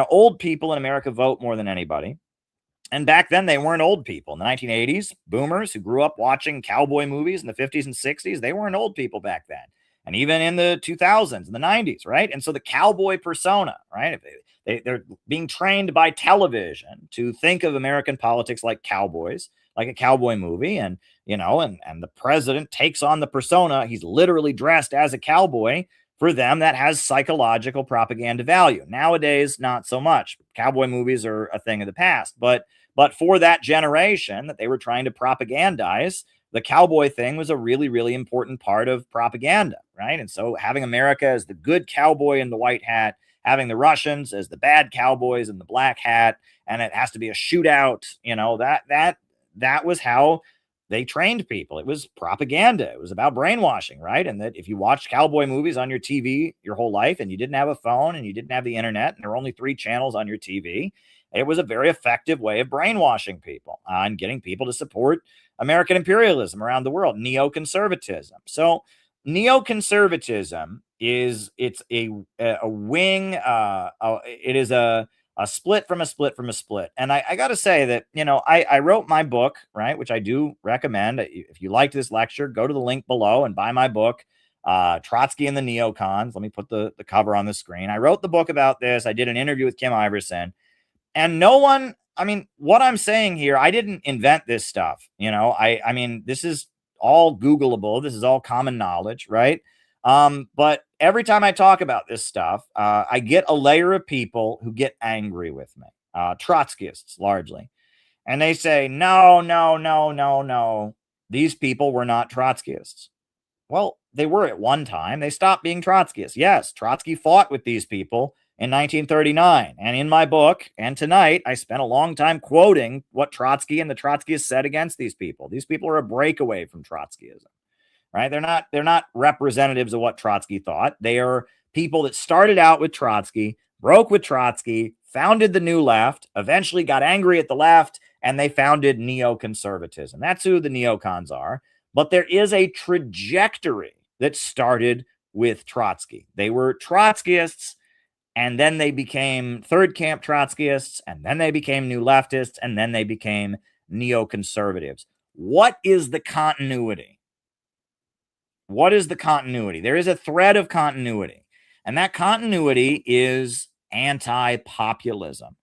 old people in America vote more than anybody. And back then, they weren't old people. In the 1980s, boomers who grew up watching cowboy movies in the 50s and 60s, they weren't old people back then. And even in the 2000s and the 90s, right? And so the cowboy persona, right? They're being trained by television to think of American politics like cowboys, like a cowboy movie. And, and the president takes on the persona. He's literally dressed as a cowboy. For them, that has psychological propaganda value. Nowadays, not so much. Cowboy movies are a thing of the past. But for that generation that they were trying to propagandize, the cowboy thing was a really, really important part of propaganda, right? And so having America as the good cowboy in the white hat, having the Russians as the bad cowboys in the black hat, and it has to be a shootout, that was how they trained people. It was propaganda. It was about brainwashing, right? And that if you watched cowboy movies on your TV your whole life and you didn't have a phone and you didn't have the internet and there were only 3 channels on your TV, it was a very effective way of brainwashing people and getting people to support American imperialism around the world, neoconservatism. So neoconservatism it's a wing, it is a split from a split from a split. And I got to say that, I wrote my book, right, which I do recommend. If you liked this lecture, go to the link below and buy my book, Trotsky and the Neocons. Let me put the cover on the screen. I wrote the book about this. I did an interview with Kim Iverson, and what I'm saying here, I didn't invent this stuff. I mean, this is all Googleable. This is all common knowledge, right? But every time I talk about this stuff, I get a layer of people who get angry with me, Trotskyists largely. And they say, no. These people were not Trotskyists. Well, they were at one time. They stopped being Trotskyists. Yes, Trotsky fought with these people in 1939. And in my book, and tonight, I spent a long time quoting what Trotsky and the Trotskyists said against these people. These people are a breakaway from Trotskyism, right? They're not representatives of what Trotsky thought. They are people that started out with Trotsky, broke with Trotsky, founded the New Left, eventually got angry at the left, and they founded neoconservatism. That's who the neocons are. But there is a trajectory that started with Trotsky. They were Trotskyists, and then they became third camp Trotskyists, and then they became new leftists, and then they became neoconservatives. What is the continuity? What is the continuity? There is a thread of continuity, and that continuity is anti-populism.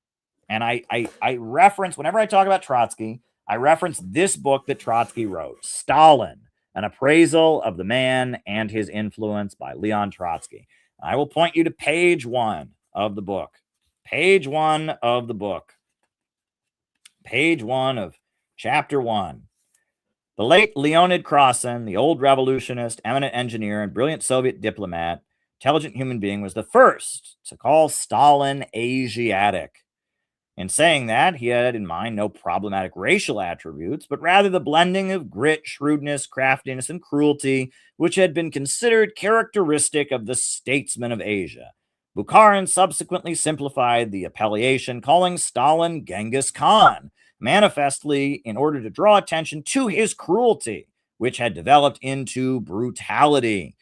And I reference, whenever I talk about Trotsky, I reference this book that Trotsky wrote, Stalin, An Appraisal of the Man and His Influence by Leon Trotsky. I will point you to page 1 of the book. Page 1 of the book. Page 1 of chapter 1. The late Leonid Krasin, the old revolutionist, eminent engineer, and brilliant Soviet diplomat, intelligent human being, was the first to call Stalin Asiatic. In saying that, he had in mind no problematic racial attributes, but rather the blending of grit, shrewdness, craftiness, and cruelty, which had been considered characteristic of the statesmen of Asia. Bukharin subsequently simplified the appellation, calling Stalin Genghis Khan, manifestly in order to draw attention to his cruelty, which had developed into brutality.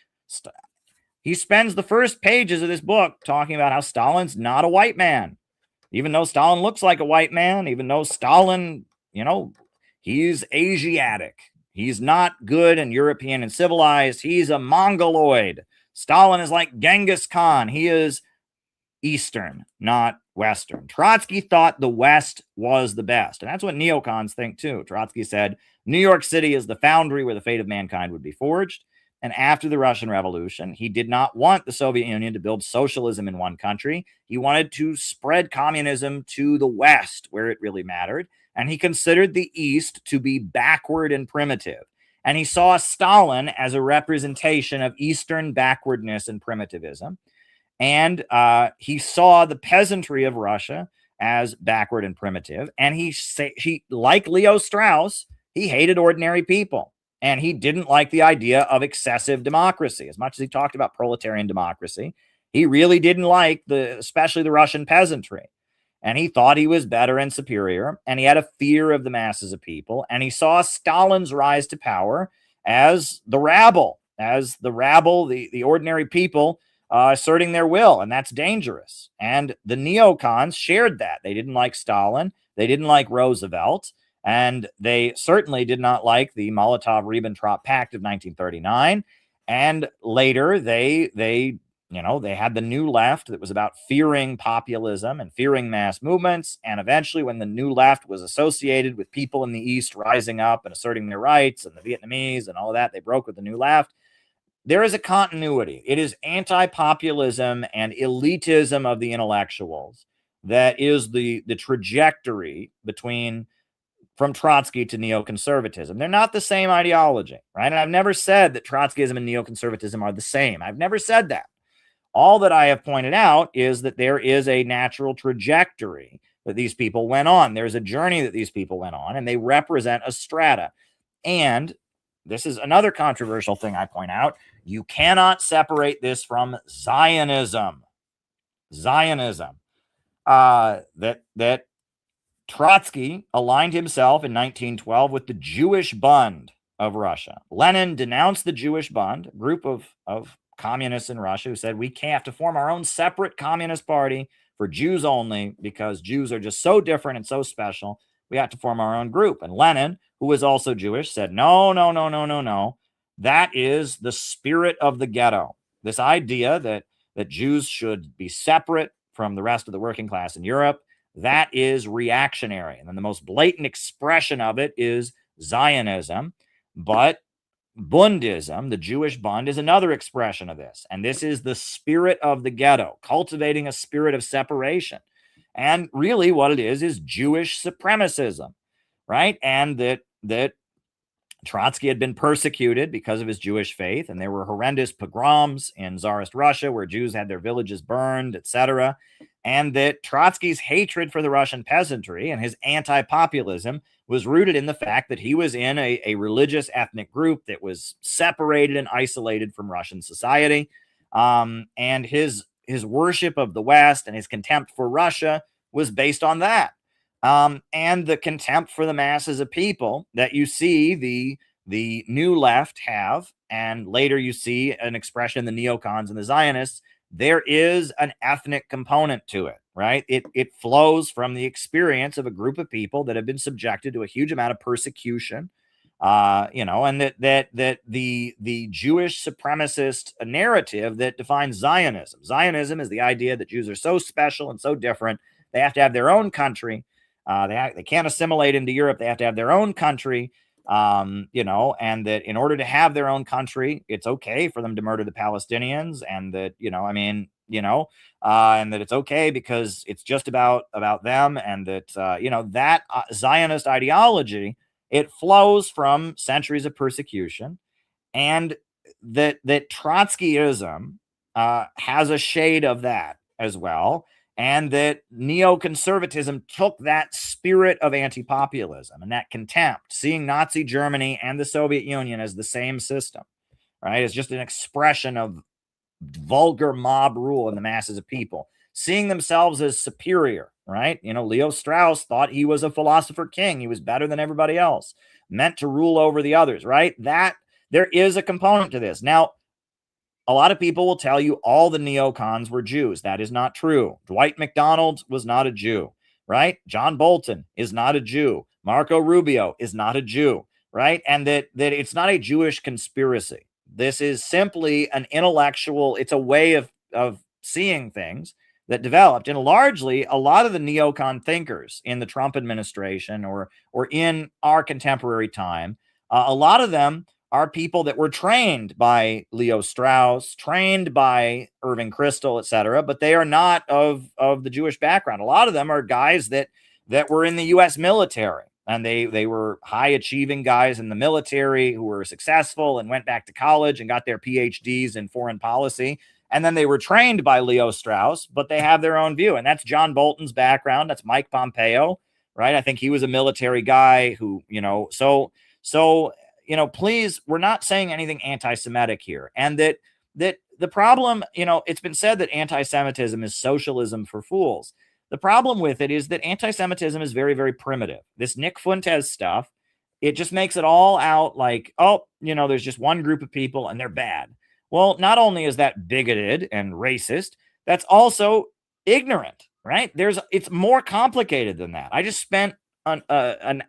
He spends the first pages of this book talking about how Stalin's not a white man. Even though Stalin looks like a white man, even though Stalin, he's Asiatic. He's not good and European and civilized. He's a Mongoloid. Stalin is like Genghis Khan. He is Eastern, not Western. Trotsky thought the West was the best. And that's what neocons think too. Trotsky said, New York City is the foundry where the fate of mankind would be forged. And after the Russian Revolution, he did not want the Soviet Union to build socialism in one country. He wanted to spread communism to the West, where it really mattered. And he considered the East to be backward and primitive. And he saw Stalin as a representation of Eastern backwardness and primitivism. And he saw the peasantry of Russia as backward and primitive. And he like Leo Strauss, he hated ordinary people. And he didn't like the idea of excessive democracy. As much as he talked about proletarian democracy, he really didn't like especially the Russian peasantry. And he thought he was better and superior. And he had a fear of the masses of people. And he saw Stalin's rise to power as the rabble, the ordinary people asserting their will. And that's dangerous. And the neocons shared that. They didn't like Stalin. They didn't like Roosevelt. And they certainly did not like the Molotov-Ribbentrop Pact of 1939. And later, they had the New Left that was about fearing populism and fearing mass movements. And eventually, when the New Left was associated with people in the East rising up and asserting their rights, and the Vietnamese and all of that, they broke with the New Left. There is a continuity. It is anti-populism and elitism of the intellectuals that is the trajectory from Trotsky to neoconservatism. They're not the same ideology, right? And I've never said that Trotskyism and neoconservatism are the same. I've never said that. All that I have pointed out is that there is a natural trajectory that these people went on. There's a journey that these people went on, and they represent a strata. And this is another controversial thing I point out. You cannot separate this from Zionism. That Trotsky aligned himself in 1912 with the Jewish Bund of Russia. Lenin denounced the Jewish Bund, a group of communists in Russia who said we have to form our own separate communist party for Jews only because Jews are just so different and so special. We have to form our own group. And Lenin, who was also Jewish, said, no. That is the spirit of the ghetto. This idea that Jews should be separate from the rest of the working class in Europe, that is reactionary. And then the most blatant expression of it is Zionism. But Bundism, the Jewish Bund, is another expression of this. And this is the spirit of the ghetto, cultivating a spirit of separation. And really what it is Jewish supremacism, right? And that Trotsky had been persecuted because of his Jewish faith, and there were horrendous pogroms in Tsarist Russia where Jews had their villages burned, etc. And that Trotsky's hatred for the Russian peasantry and his anti-populism was rooted in the fact that he was in a religious ethnic group that was separated and isolated from Russian society. And his worship of the West and his contempt for Russia was based on that. And the contempt for the masses of people that you see the new left have, and later you see an expression, the neocons and the Zionists, there is an ethnic component to it, right? It flows from the experience of a group of people that have been subjected to a huge amount of persecution, and that the Jewish supremacist narrative that defines Zionism. Zionism is the idea that Jews are so special and so different, they have to have their own country. They can't assimilate into Europe. They have to have their own country, and that in order to have their own country, it's okay for them to murder the Palestinians, and that, and that it's okay because it's just about them, and that, that Zionist ideology, it flows from centuries of persecution, and that Trotskyism has a shade of that as well. And that neoconservatism took that spirit of anti-populism and that contempt, seeing Nazi Germany and the Soviet Union as the same system, right? It's just an expression of vulgar mob rule in the masses of people, seeing themselves as superior, right? Leo Strauss thought he was a philosopher king. He was better than everybody else, meant to rule over the others, right? That there is a component to this. Now, a lot of people will tell you all the neocons were Jews. That is not true. Dwight McDonald was not a Jew, right? John Bolton is not a Jew. Marco Rubio is not a Jew, right? And that it's not a Jewish conspiracy. This is simply an intellectual, it's a way of seeing things that developed. And largely, a lot of the neocon thinkers in the Trump administration or in our contemporary time, a lot of them are people that were trained by Leo Strauss, trained by Irving Kristol, etc., but they are not of the Jewish background. A lot of them are guys that were in the U.S. military, and they were high-achieving guys in the military who were successful and went back to college and got their PhDs in foreign policy, and then they were trained by Leo Strauss, but they have their own view, and that's John Bolton's background. That's Mike Pompeo, right? I think he was a military guy who, so please, we're not saying anything anti-Semitic here. And that the problem, it's been said that anti-Semitism is socialism for fools. The problem with it is that anti-Semitism is very, very primitive. This Nick Fuentes stuff, it just makes it all out like, there's just one group of people and they're bad. Well, not only is that bigoted and racist, that's also ignorant, right? It's more complicated than that. I just spent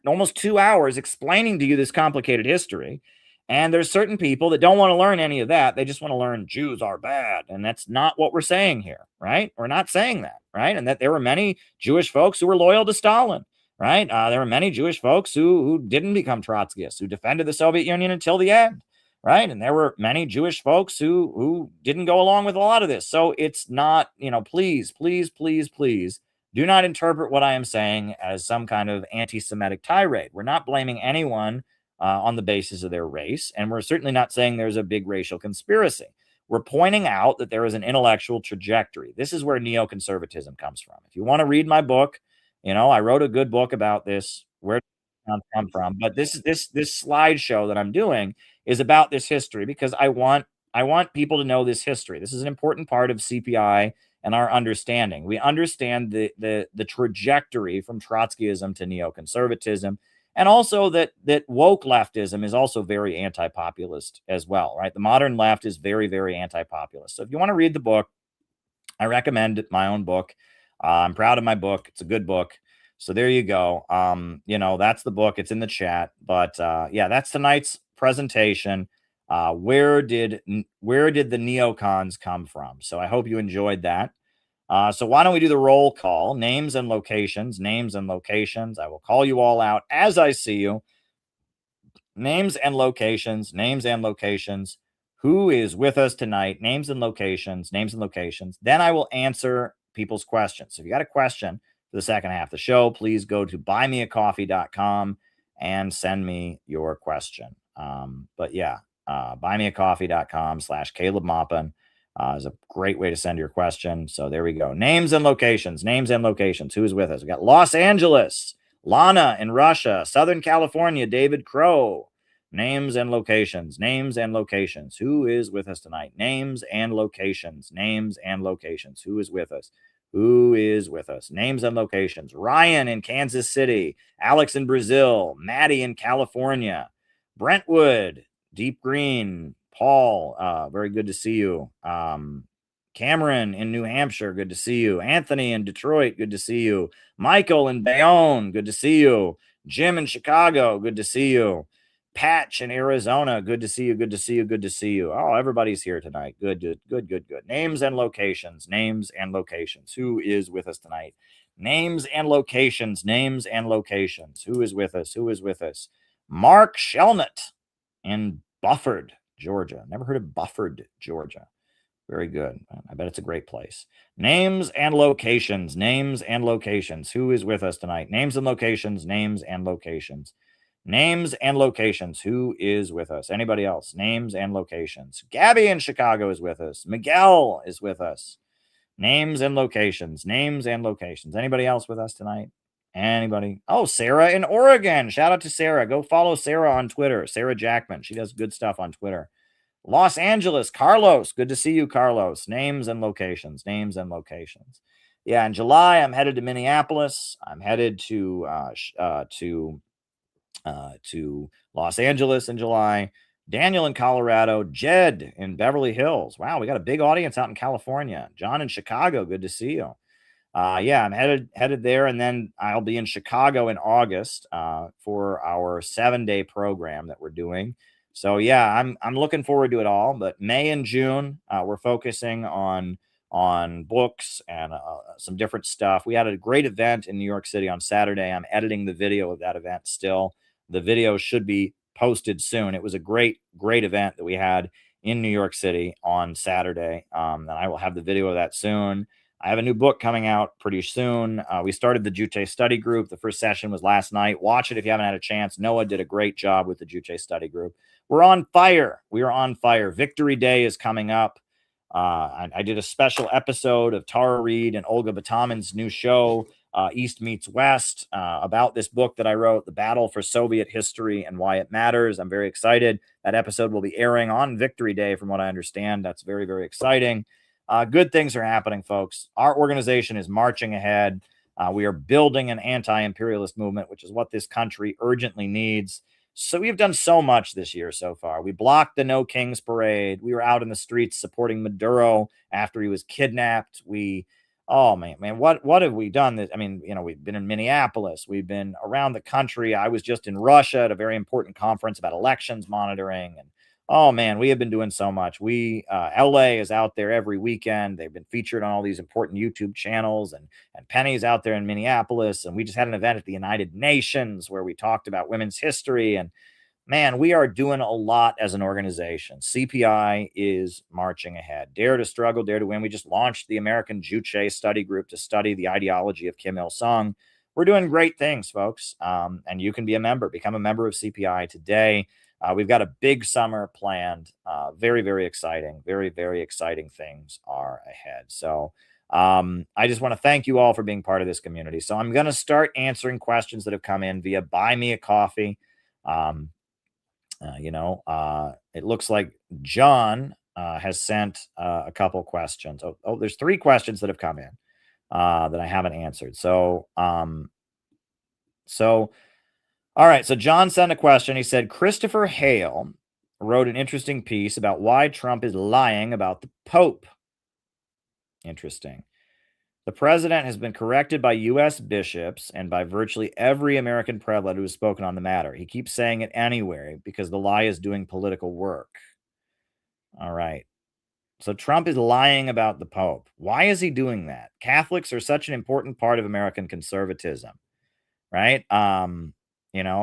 almost 2 hours explaining to you this complicated history, and there's certain people that don't want to learn any of that. They just want to learn Jews are bad, and that's not what we're saying here, right? We're not saying that, right? And that there were many Jewish folks who were loyal to Stalin, right? There were many Jewish folks who didn't become Trotskyists, who defended the Soviet Union until the end, right? And there were many Jewish folks who didn't go along with a lot of this. So it's not, please, please, please, please, do not interpret what I am saying as some kind of anti-Semitic tirade. We're not blaming anyone on the basis of their race, and we're certainly not saying there's a big racial conspiracy. We're pointing out that there is an intellectual trajectory. This is where neoconservatism comes from. If you want to read my book, I wrote a good book about this, where it come from. But this slideshow that I'm doing is about this history because I want people to know this history. This is an important part of CPI and our understanding. We understand the trajectory from Trotskyism to neoconservatism, and also that woke leftism is also very anti-populist as well, right? The modern left is very, very anti-populist. So if you want to read the book, I recommend my own book. I'm proud of my book. It's a good book. So there you go. That's the book. It's in the chat. But that's tonight's presentation. Where did the neocons come from? So I hope you enjoyed that. So why don't we do the roll call? Names and locations. Names and locations. I will call you all out as I see you. Names and locations. Names and locations. Who is with us tonight? Names and locations. Names and locations. Then I will answer people's questions. So if you got a question for the second half of the show, please go to buymeacoffee.com and send me your question. But yeah, buymeacoffee.com/Caleb Maupin is a great way to send your question. So there we go. Names and locations. Who's with us? We got Los Angeles, Lana in Russia, Southern California, David Crow. Names and locations. Who is with us tonight? Names and locations. Who is with us? Names and locations. Ryan in Kansas City, Alex in Brazil, Maddie in California, Brentwood, Deep Green, Paul, very good to see you. Cameron in New Hampshire, good to see you. Anthony in Detroit, good to see you. Michael in Bayonne, good to see you. Jim in Chicago, good to see you. Patch in Arizona, good to see you. Oh, everybody's here tonight. Good. Names and locations. Who is with us tonight? Names and locations. Who is with us? Mark Shelnut in Bufford, Georgia. Never heard of Bufford, Georgia. Very good. I bet it's a great place. Names and locations. Who is with us tonight? Names and locations. Who is with us? Anybody else? Names and locations. Gabby in Chicago is with us. Miguel is with us. Names and locations. Anybody else with us tonight? Anybody? Oh, Sarah in Oregon. Shout out to Sarah. Go follow Sarah on Twitter. Sarah Jackman. She does good stuff on Twitter. Los Angeles, Carlos. Good to see you, Carlos. Names and locations. Yeah, in July, I'm headed to Minneapolis. I'm headed to Los Angeles in July. Daniel in Colorado. Jed in Beverly Hills. Wow, we got a big audience out in California. John in Chicago. Good to see you. Yeah, I'm headed there, and then I'll be in Chicago in August for our 7-day program that we're doing. So yeah, I'm looking forward to it all. But May and June, we're focusing on books and some different stuff. We had a great event in New York City on Saturday. I'm editing the video of that event still. The video should be posted soon. It was a great event that we had in New York City on Saturday. And I will have the video of that soon. I have a new book coming out pretty soon. We started the Juche study group. The first session was last night. Watch it if you haven't had a chance. Noah did a great job with the Juche study group. We're on fire. We are on fire. Victory Day is coming up. I did a special episode of Tara Reid and Olga Bataman's new show, East Meets West, about this book that I wrote, The Battle for Soviet History and Why It Matters. I'm very excited. That episode will be airing on Victory Day, from what I understand. That's very, very exciting. Good things are happening, folks. Our organization is marching ahead. We are building an anti-imperialist movement, which is what this country urgently needs. So we've done so much this year so far. We blocked the No Kings parade. We were out in the streets supporting Maduro after he was kidnapped. What have we done? I mean, we've been in Minneapolis. We've been around the country. I was just in Russia at a very important conference about elections monitoring. And oh man, we have been doing so much. LA is out there every weekend. They've been featured on all these important YouTube channels, and Penny's out there in Minneapolis. And we just had an event at the United Nations where we talked about women's history. And man, we are doing a lot as an organization. CPI is marching ahead. Dare to struggle, dare to win. We just launched the American Juche study group to study the ideology of Kim Il-sung. We're doing great things, folks. And you can be a member, become a member of CPI today. We've got a big summer planned. Very, very exciting. Very, very exciting things are ahead. So I just want to thank you all for being part of this community. So I'm going to start answering questions that have come in via Buy Me a Coffee. It looks like John has sent a couple questions. Oh, there's 3 questions that have come in that I haven't answered. All right, so John sent a question. He said, Christopher Hale wrote an interesting piece about why Trump is lying about the Pope. Interesting. The president has been corrected by U.S. bishops and by virtually every American prelate who has spoken on the matter. He keeps saying it anyway because the lie is doing political work. All right. So Trump is lying about the Pope. Why is he doing that? Catholics are such an important part of American conservatism, right? And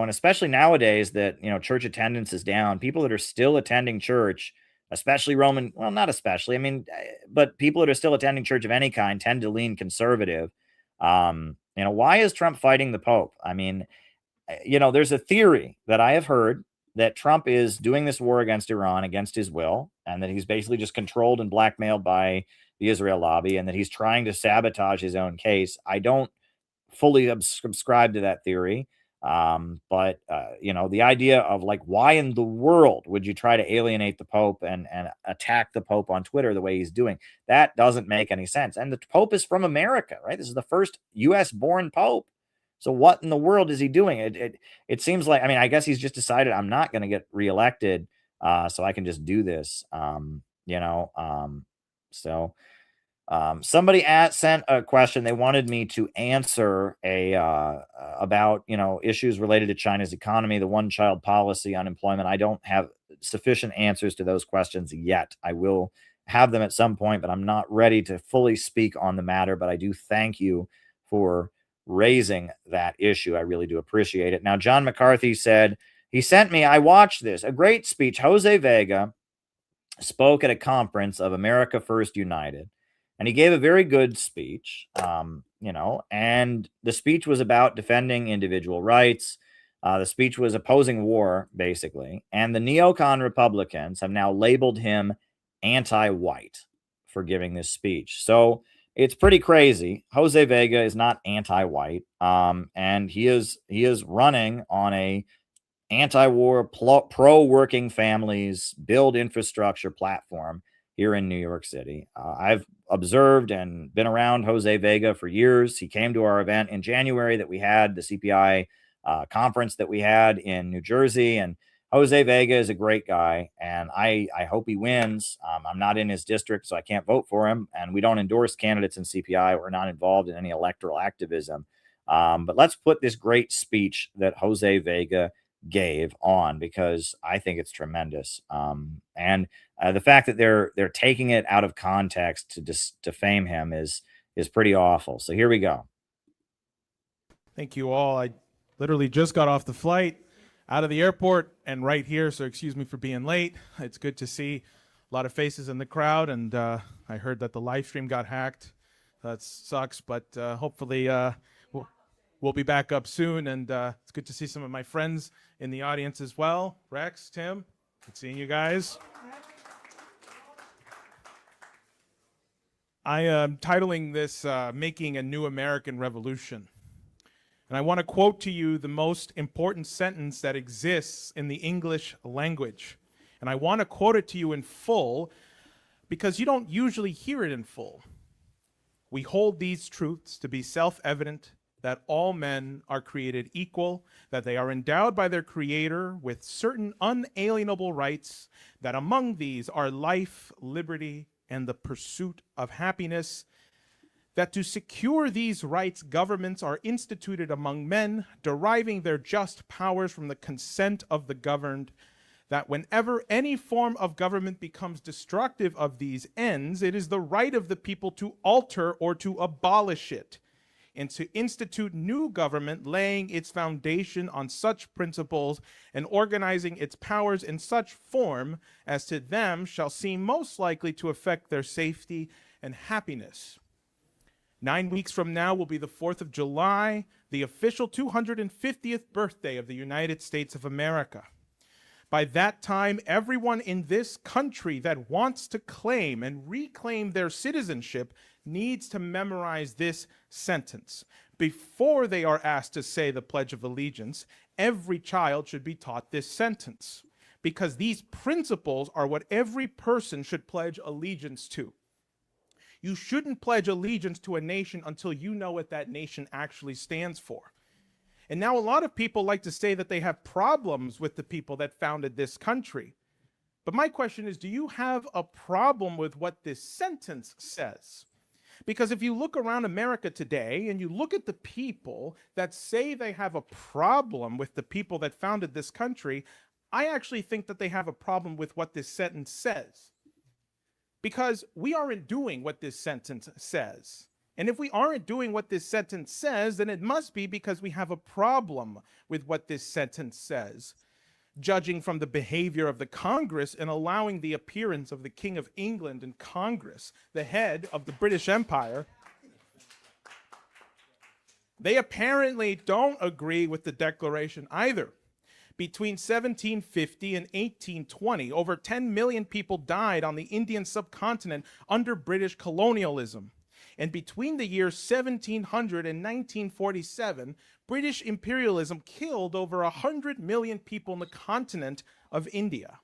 especially nowadays that, church attendance is down. People that are still attending church, especially Roman, well, not especially, but people that are still attending church of any kind tend to lean conservative. Why is Trump fighting the Pope? There's a theory that I have heard that Trump is doing this war against Iran against his will, and that he's basically just controlled and blackmailed by the Israel lobby, and that he's trying to sabotage his own case. I don't fully subscribe to that theory. But the idea of like, why in the world would you try to alienate the Pope and attack the Pope on Twitter the way he's doing? That doesn't make any sense. And the Pope is from America, right? This is the first U.S. born Pope. So what in the world is he doing? It seems like, I mean, I guess he's just decided I'm not going to get reelected, so I can just do this. Somebody sent a question. They wanted me to answer about issues related to China's economy, the one-child policy, unemployment. I don't have sufficient answers to those questions yet. I will have them at some point, but I'm not ready to fully speak on the matter. But I do thank you for raising that issue. I really do appreciate it. Now, John McCarthy said, he sent me, I watched this, a great speech. Jose Vega spoke at a conference of America First United. And he gave a very good speech, and the speech was about defending individual rights. The speech was opposing war, basically. And the neocon Republicans have now labeled him anti-white for giving this speech. So it's pretty crazy. Jose Vega is not anti-white, and he is running on a anti-war, pro-working families, build infrastructure platform here in New York City. I've observed and been around Jose Vega for years. He came to our event in January that we had, the CPI conference that we had in New Jersey. And Jose Vega is a great guy, and I hope he wins. I'm not in his district, so I can't vote for him. And we don't endorse candidates in CPI. We're not involved in any electoral activism. But let's put this great speech that Jose Vega gave on, because I think it's tremendous. And the fact that they're taking it out of context to defame him is pretty awful. So here we go. Thank you all. I literally just got off the flight out of the airport and right here, so excuse me for being late. It's good to see a lot of faces in the crowd, and I heard that the live stream got hacked. That sucks, but hopefully we'll be back up soon, and it's good to see some of my friends in the audience as well. Rex, Tim, good seeing you guys. I am titling this Making a New American Revolution. And I want to quote to you the most important sentence that exists in the English language. And I want to quote it to you in full because you don't usually hear it in full. We hold these truths to be self-evident, that all men are created equal, that they are endowed by their Creator with certain unalienable rights, that among these are life, liberty, and the pursuit of happiness, that to secure these rights, governments are instituted among men, deriving their just powers from the consent of the governed, that whenever any form of government becomes destructive of these ends, it is the right of the people to alter or to abolish it, and to institute new government, laying its foundation on such principles and organizing its powers in such form as to them shall seem most likely to affect their safety and happiness. 9 weeks from now will be the 4th of July, the official 250th birthday of the United States of America. By that time, everyone in this country that wants to claim and reclaim their citizenship needs to memorize this sentence. Before they are asked to say the Pledge of Allegiance, every child should be taught this sentence, because these principles are what every person should pledge allegiance to. You shouldn't pledge allegiance to a nation until you know what that nation actually stands for. And now a lot of people like to say that they have problems with the people that founded this country. But my question is, do you have a problem with what this sentence says? Because if you look around America today and you look at the people that say they have a problem with the people that founded this country, I actually think that they have a problem with what this sentence says. Because we aren't doing what this sentence says. And if we aren't doing what this sentence says, then it must be because we have a problem with what this sentence says. Judging from the behavior of the Congress and allowing the appearance of the King of England in Congress, the head of the British Empire, they apparently don't agree with the Declaration either. Between 1750 and 1820, over 10 million people died on the Indian subcontinent under British colonialism. And between the years 1700 and 1947, British imperialism killed over 100 million people in the continent of India.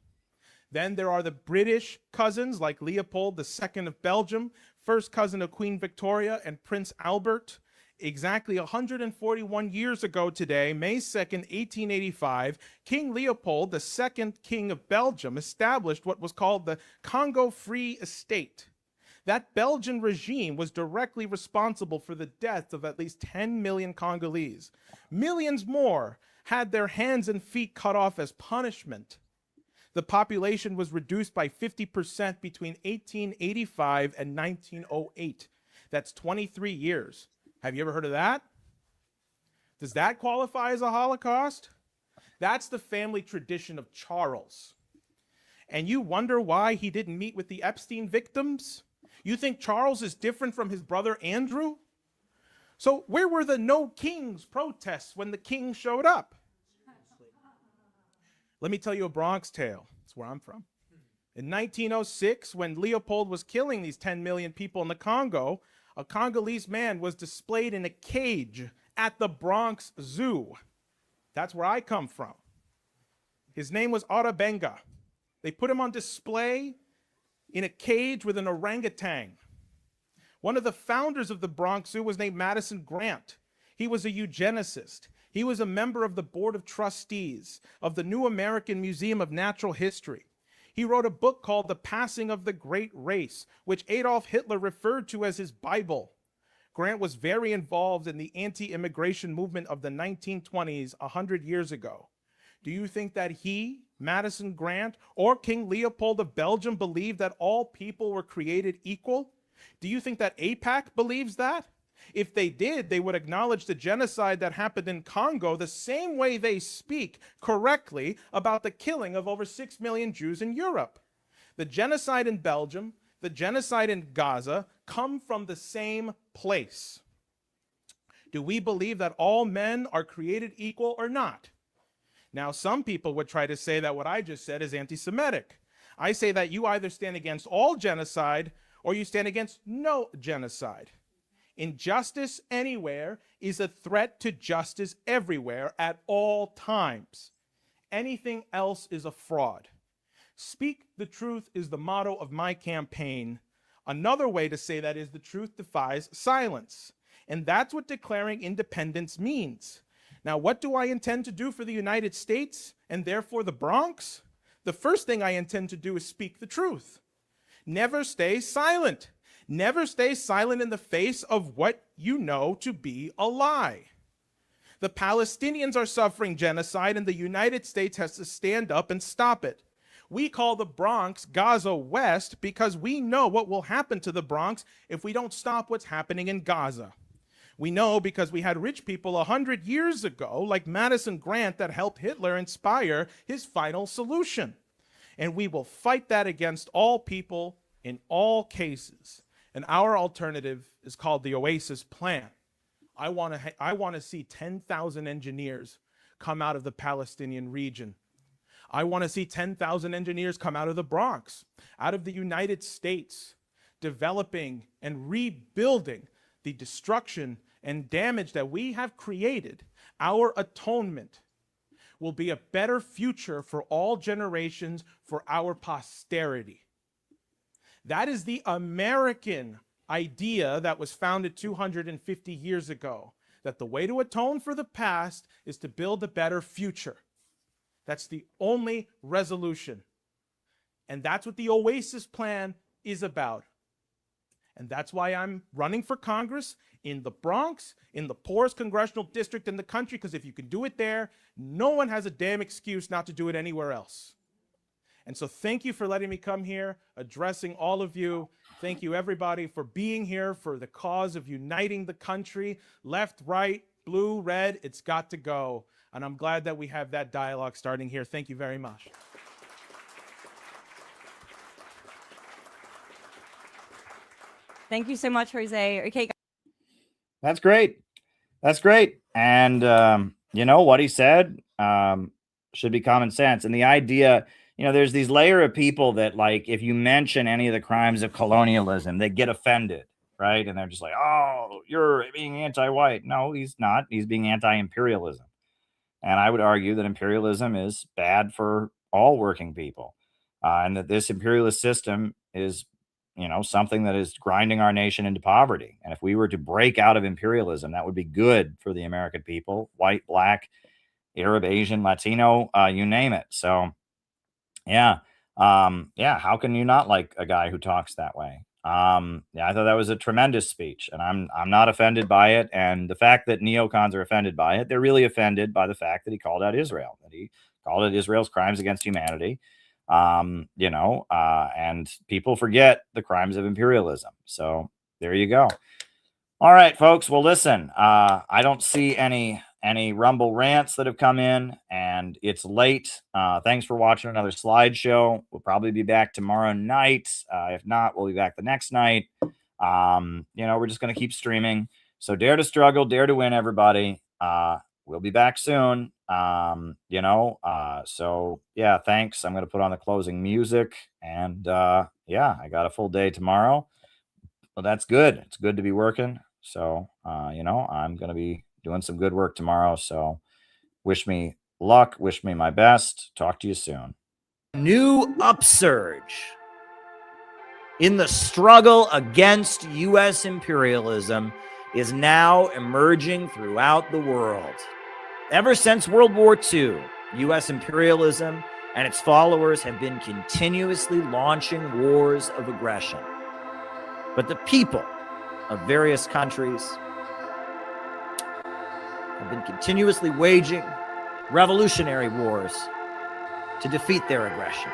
Then there are the British cousins like Leopold II of Belgium, first cousin of Queen Victoria and Prince Albert. Exactly 141 years ago today, May 2nd, 1885, King Leopold, the second king of Belgium, established what was called the Congo Free Estate. That Belgian regime was directly responsible for the death of at least 10 million Congolese. Millions more had their hands and feet cut off as punishment. The population was reduced by 50% between 1885 and 1908. That's 23 years. Have you ever heard of that? Does that qualify as a Holocaust? That's the family tradition of Charles. And you wonder why he didn't meet with the Epstein victims? You think Charles is different from his brother Andrew? So where were the No Kings protests when the king showed up? Let me tell you a Bronx tale. That's where I'm from. In 1906, when Leopold was killing these 10 million people in the Congo, a Congolese man was displayed in a cage at the Bronx Zoo. That's where I come from. His name was Arabenga. They put him on display in a cage with an orangutan. One of the founders of the Bronx Zoo was named Madison Grant. He was a eugenicist. He was a member of the Board of Trustees of the New American Museum of Natural History. He wrote a book called The Passing of the Great Race, which Adolf Hitler referred to as his Bible. Grant was very involved in the anti-immigration movement of the 1920s, 100 years ago. Do you think that he, Madison Grant, or King Leopold of Belgium believed that all people were created equal? Do you think that AIPAC believes that? If they did, they would acknowledge the genocide that happened in Congo the same way they speak correctly about the killing of over 6 million Jews in Europe. The genocide in Belgium, the genocide in Gaza come from the same place. Do we believe that all men are created equal or not? Now, some people would try to say that what I just said is anti-Semitic. I say that you either stand against all genocide or you stand against no genocide. Injustice anywhere is a threat to justice everywhere at all times. Anything else is a fraud. Speak the truth is the motto of my campaign. Another way to say that is the truth defies silence. And that's what declaring independence means. Now, what do I intend to do for the United States and therefore the Bronx? The first thing I intend to do is speak the truth. Never stay silent. Never stay silent in the face of what you know to be a lie. The Palestinians are suffering genocide and the United States has to stand up and stop it. We call the Bronx Gaza West because we know what will happen to the Bronx if we don't stop what's happening in Gaza. We know because we had rich people 100 years ago, like Madison Grant, that helped Hitler inspire his final solution. And we will fight that against all people in all cases. And our alternative is called the Oasis Plan. I want to see 10,000 engineers come out of the Palestinian region. I want to see 10,000 engineers come out of the Bronx, out of the United States, developing and rebuilding the destruction and damage that we have created. Our atonement will be a better future for all generations, for our posterity. That is the American idea that was founded 250 years ago, that the way to atone for the past is to build a better future. That's the only resolution. And that's what the Oasis Plan is about. And that's why I'm running for Congress in the Bronx, in the poorest congressional district in the country, because if you can do it there, no one has a damn excuse not to do it anywhere else. And so thank you for letting me come here, addressing all of you. Thank you, everybody, for being here for the cause of uniting the country. Left, right, blue, red, it's got to go. And I'm glad that we have that dialogue starting here. Thank you very much. Thank you so much, Jose. Okay, That's great. That's great. And you know what he said? Should be common sense. And the idea, there's these layer of people that, like, if you mention any of the crimes of colonialism, they get offended, right? And they're just like, oh, you're being anti-white. No, he's not. He's being anti-imperialism. And I would argue that imperialism is bad for all working people, and that this imperialist system is, something that is grinding our nation into poverty. And if we were to break out of imperialism, that would be good for the American people, white, black, Arab, Asian, Latino, you name it. So, yeah. How can you not like a guy who talks that way? I thought that was a tremendous speech, and I'm not offended by it. And the fact that neocons are offended by it, they're really offended by the fact that he called out Israel, that he called it Israel's crimes against humanity. And people forget the crimes of imperialism. So there you go. All right, folks. Well, listen, I don't see any Rumble rants that have come in, and it's late. Thanks for watching another slideshow. We'll probably be back tomorrow night. If not, we'll be back the next night. We're just going to keep streaming. So dare to struggle, dare to win, everybody. We'll be back soon. So yeah, thanks. I'm going to put on the closing music, and I got a full day tomorrow. Well, that's good. It's good to be working. So, I'm going to be doing some good work tomorrow. So wish me luck. Wish me my best. Talk to you soon. New upsurge in the struggle against U.S. imperialism is now emerging throughout the world. Ever since World War II, U.S. imperialism and its followers have been continuously launching wars of aggression. But the people of various countries have been continuously waging revolutionary wars to defeat their aggression.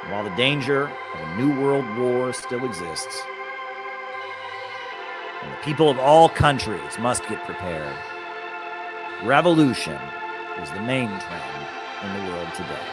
And while the danger of a new world war still exists, and the people of all countries must get prepared, revolution is the main trend in the world today.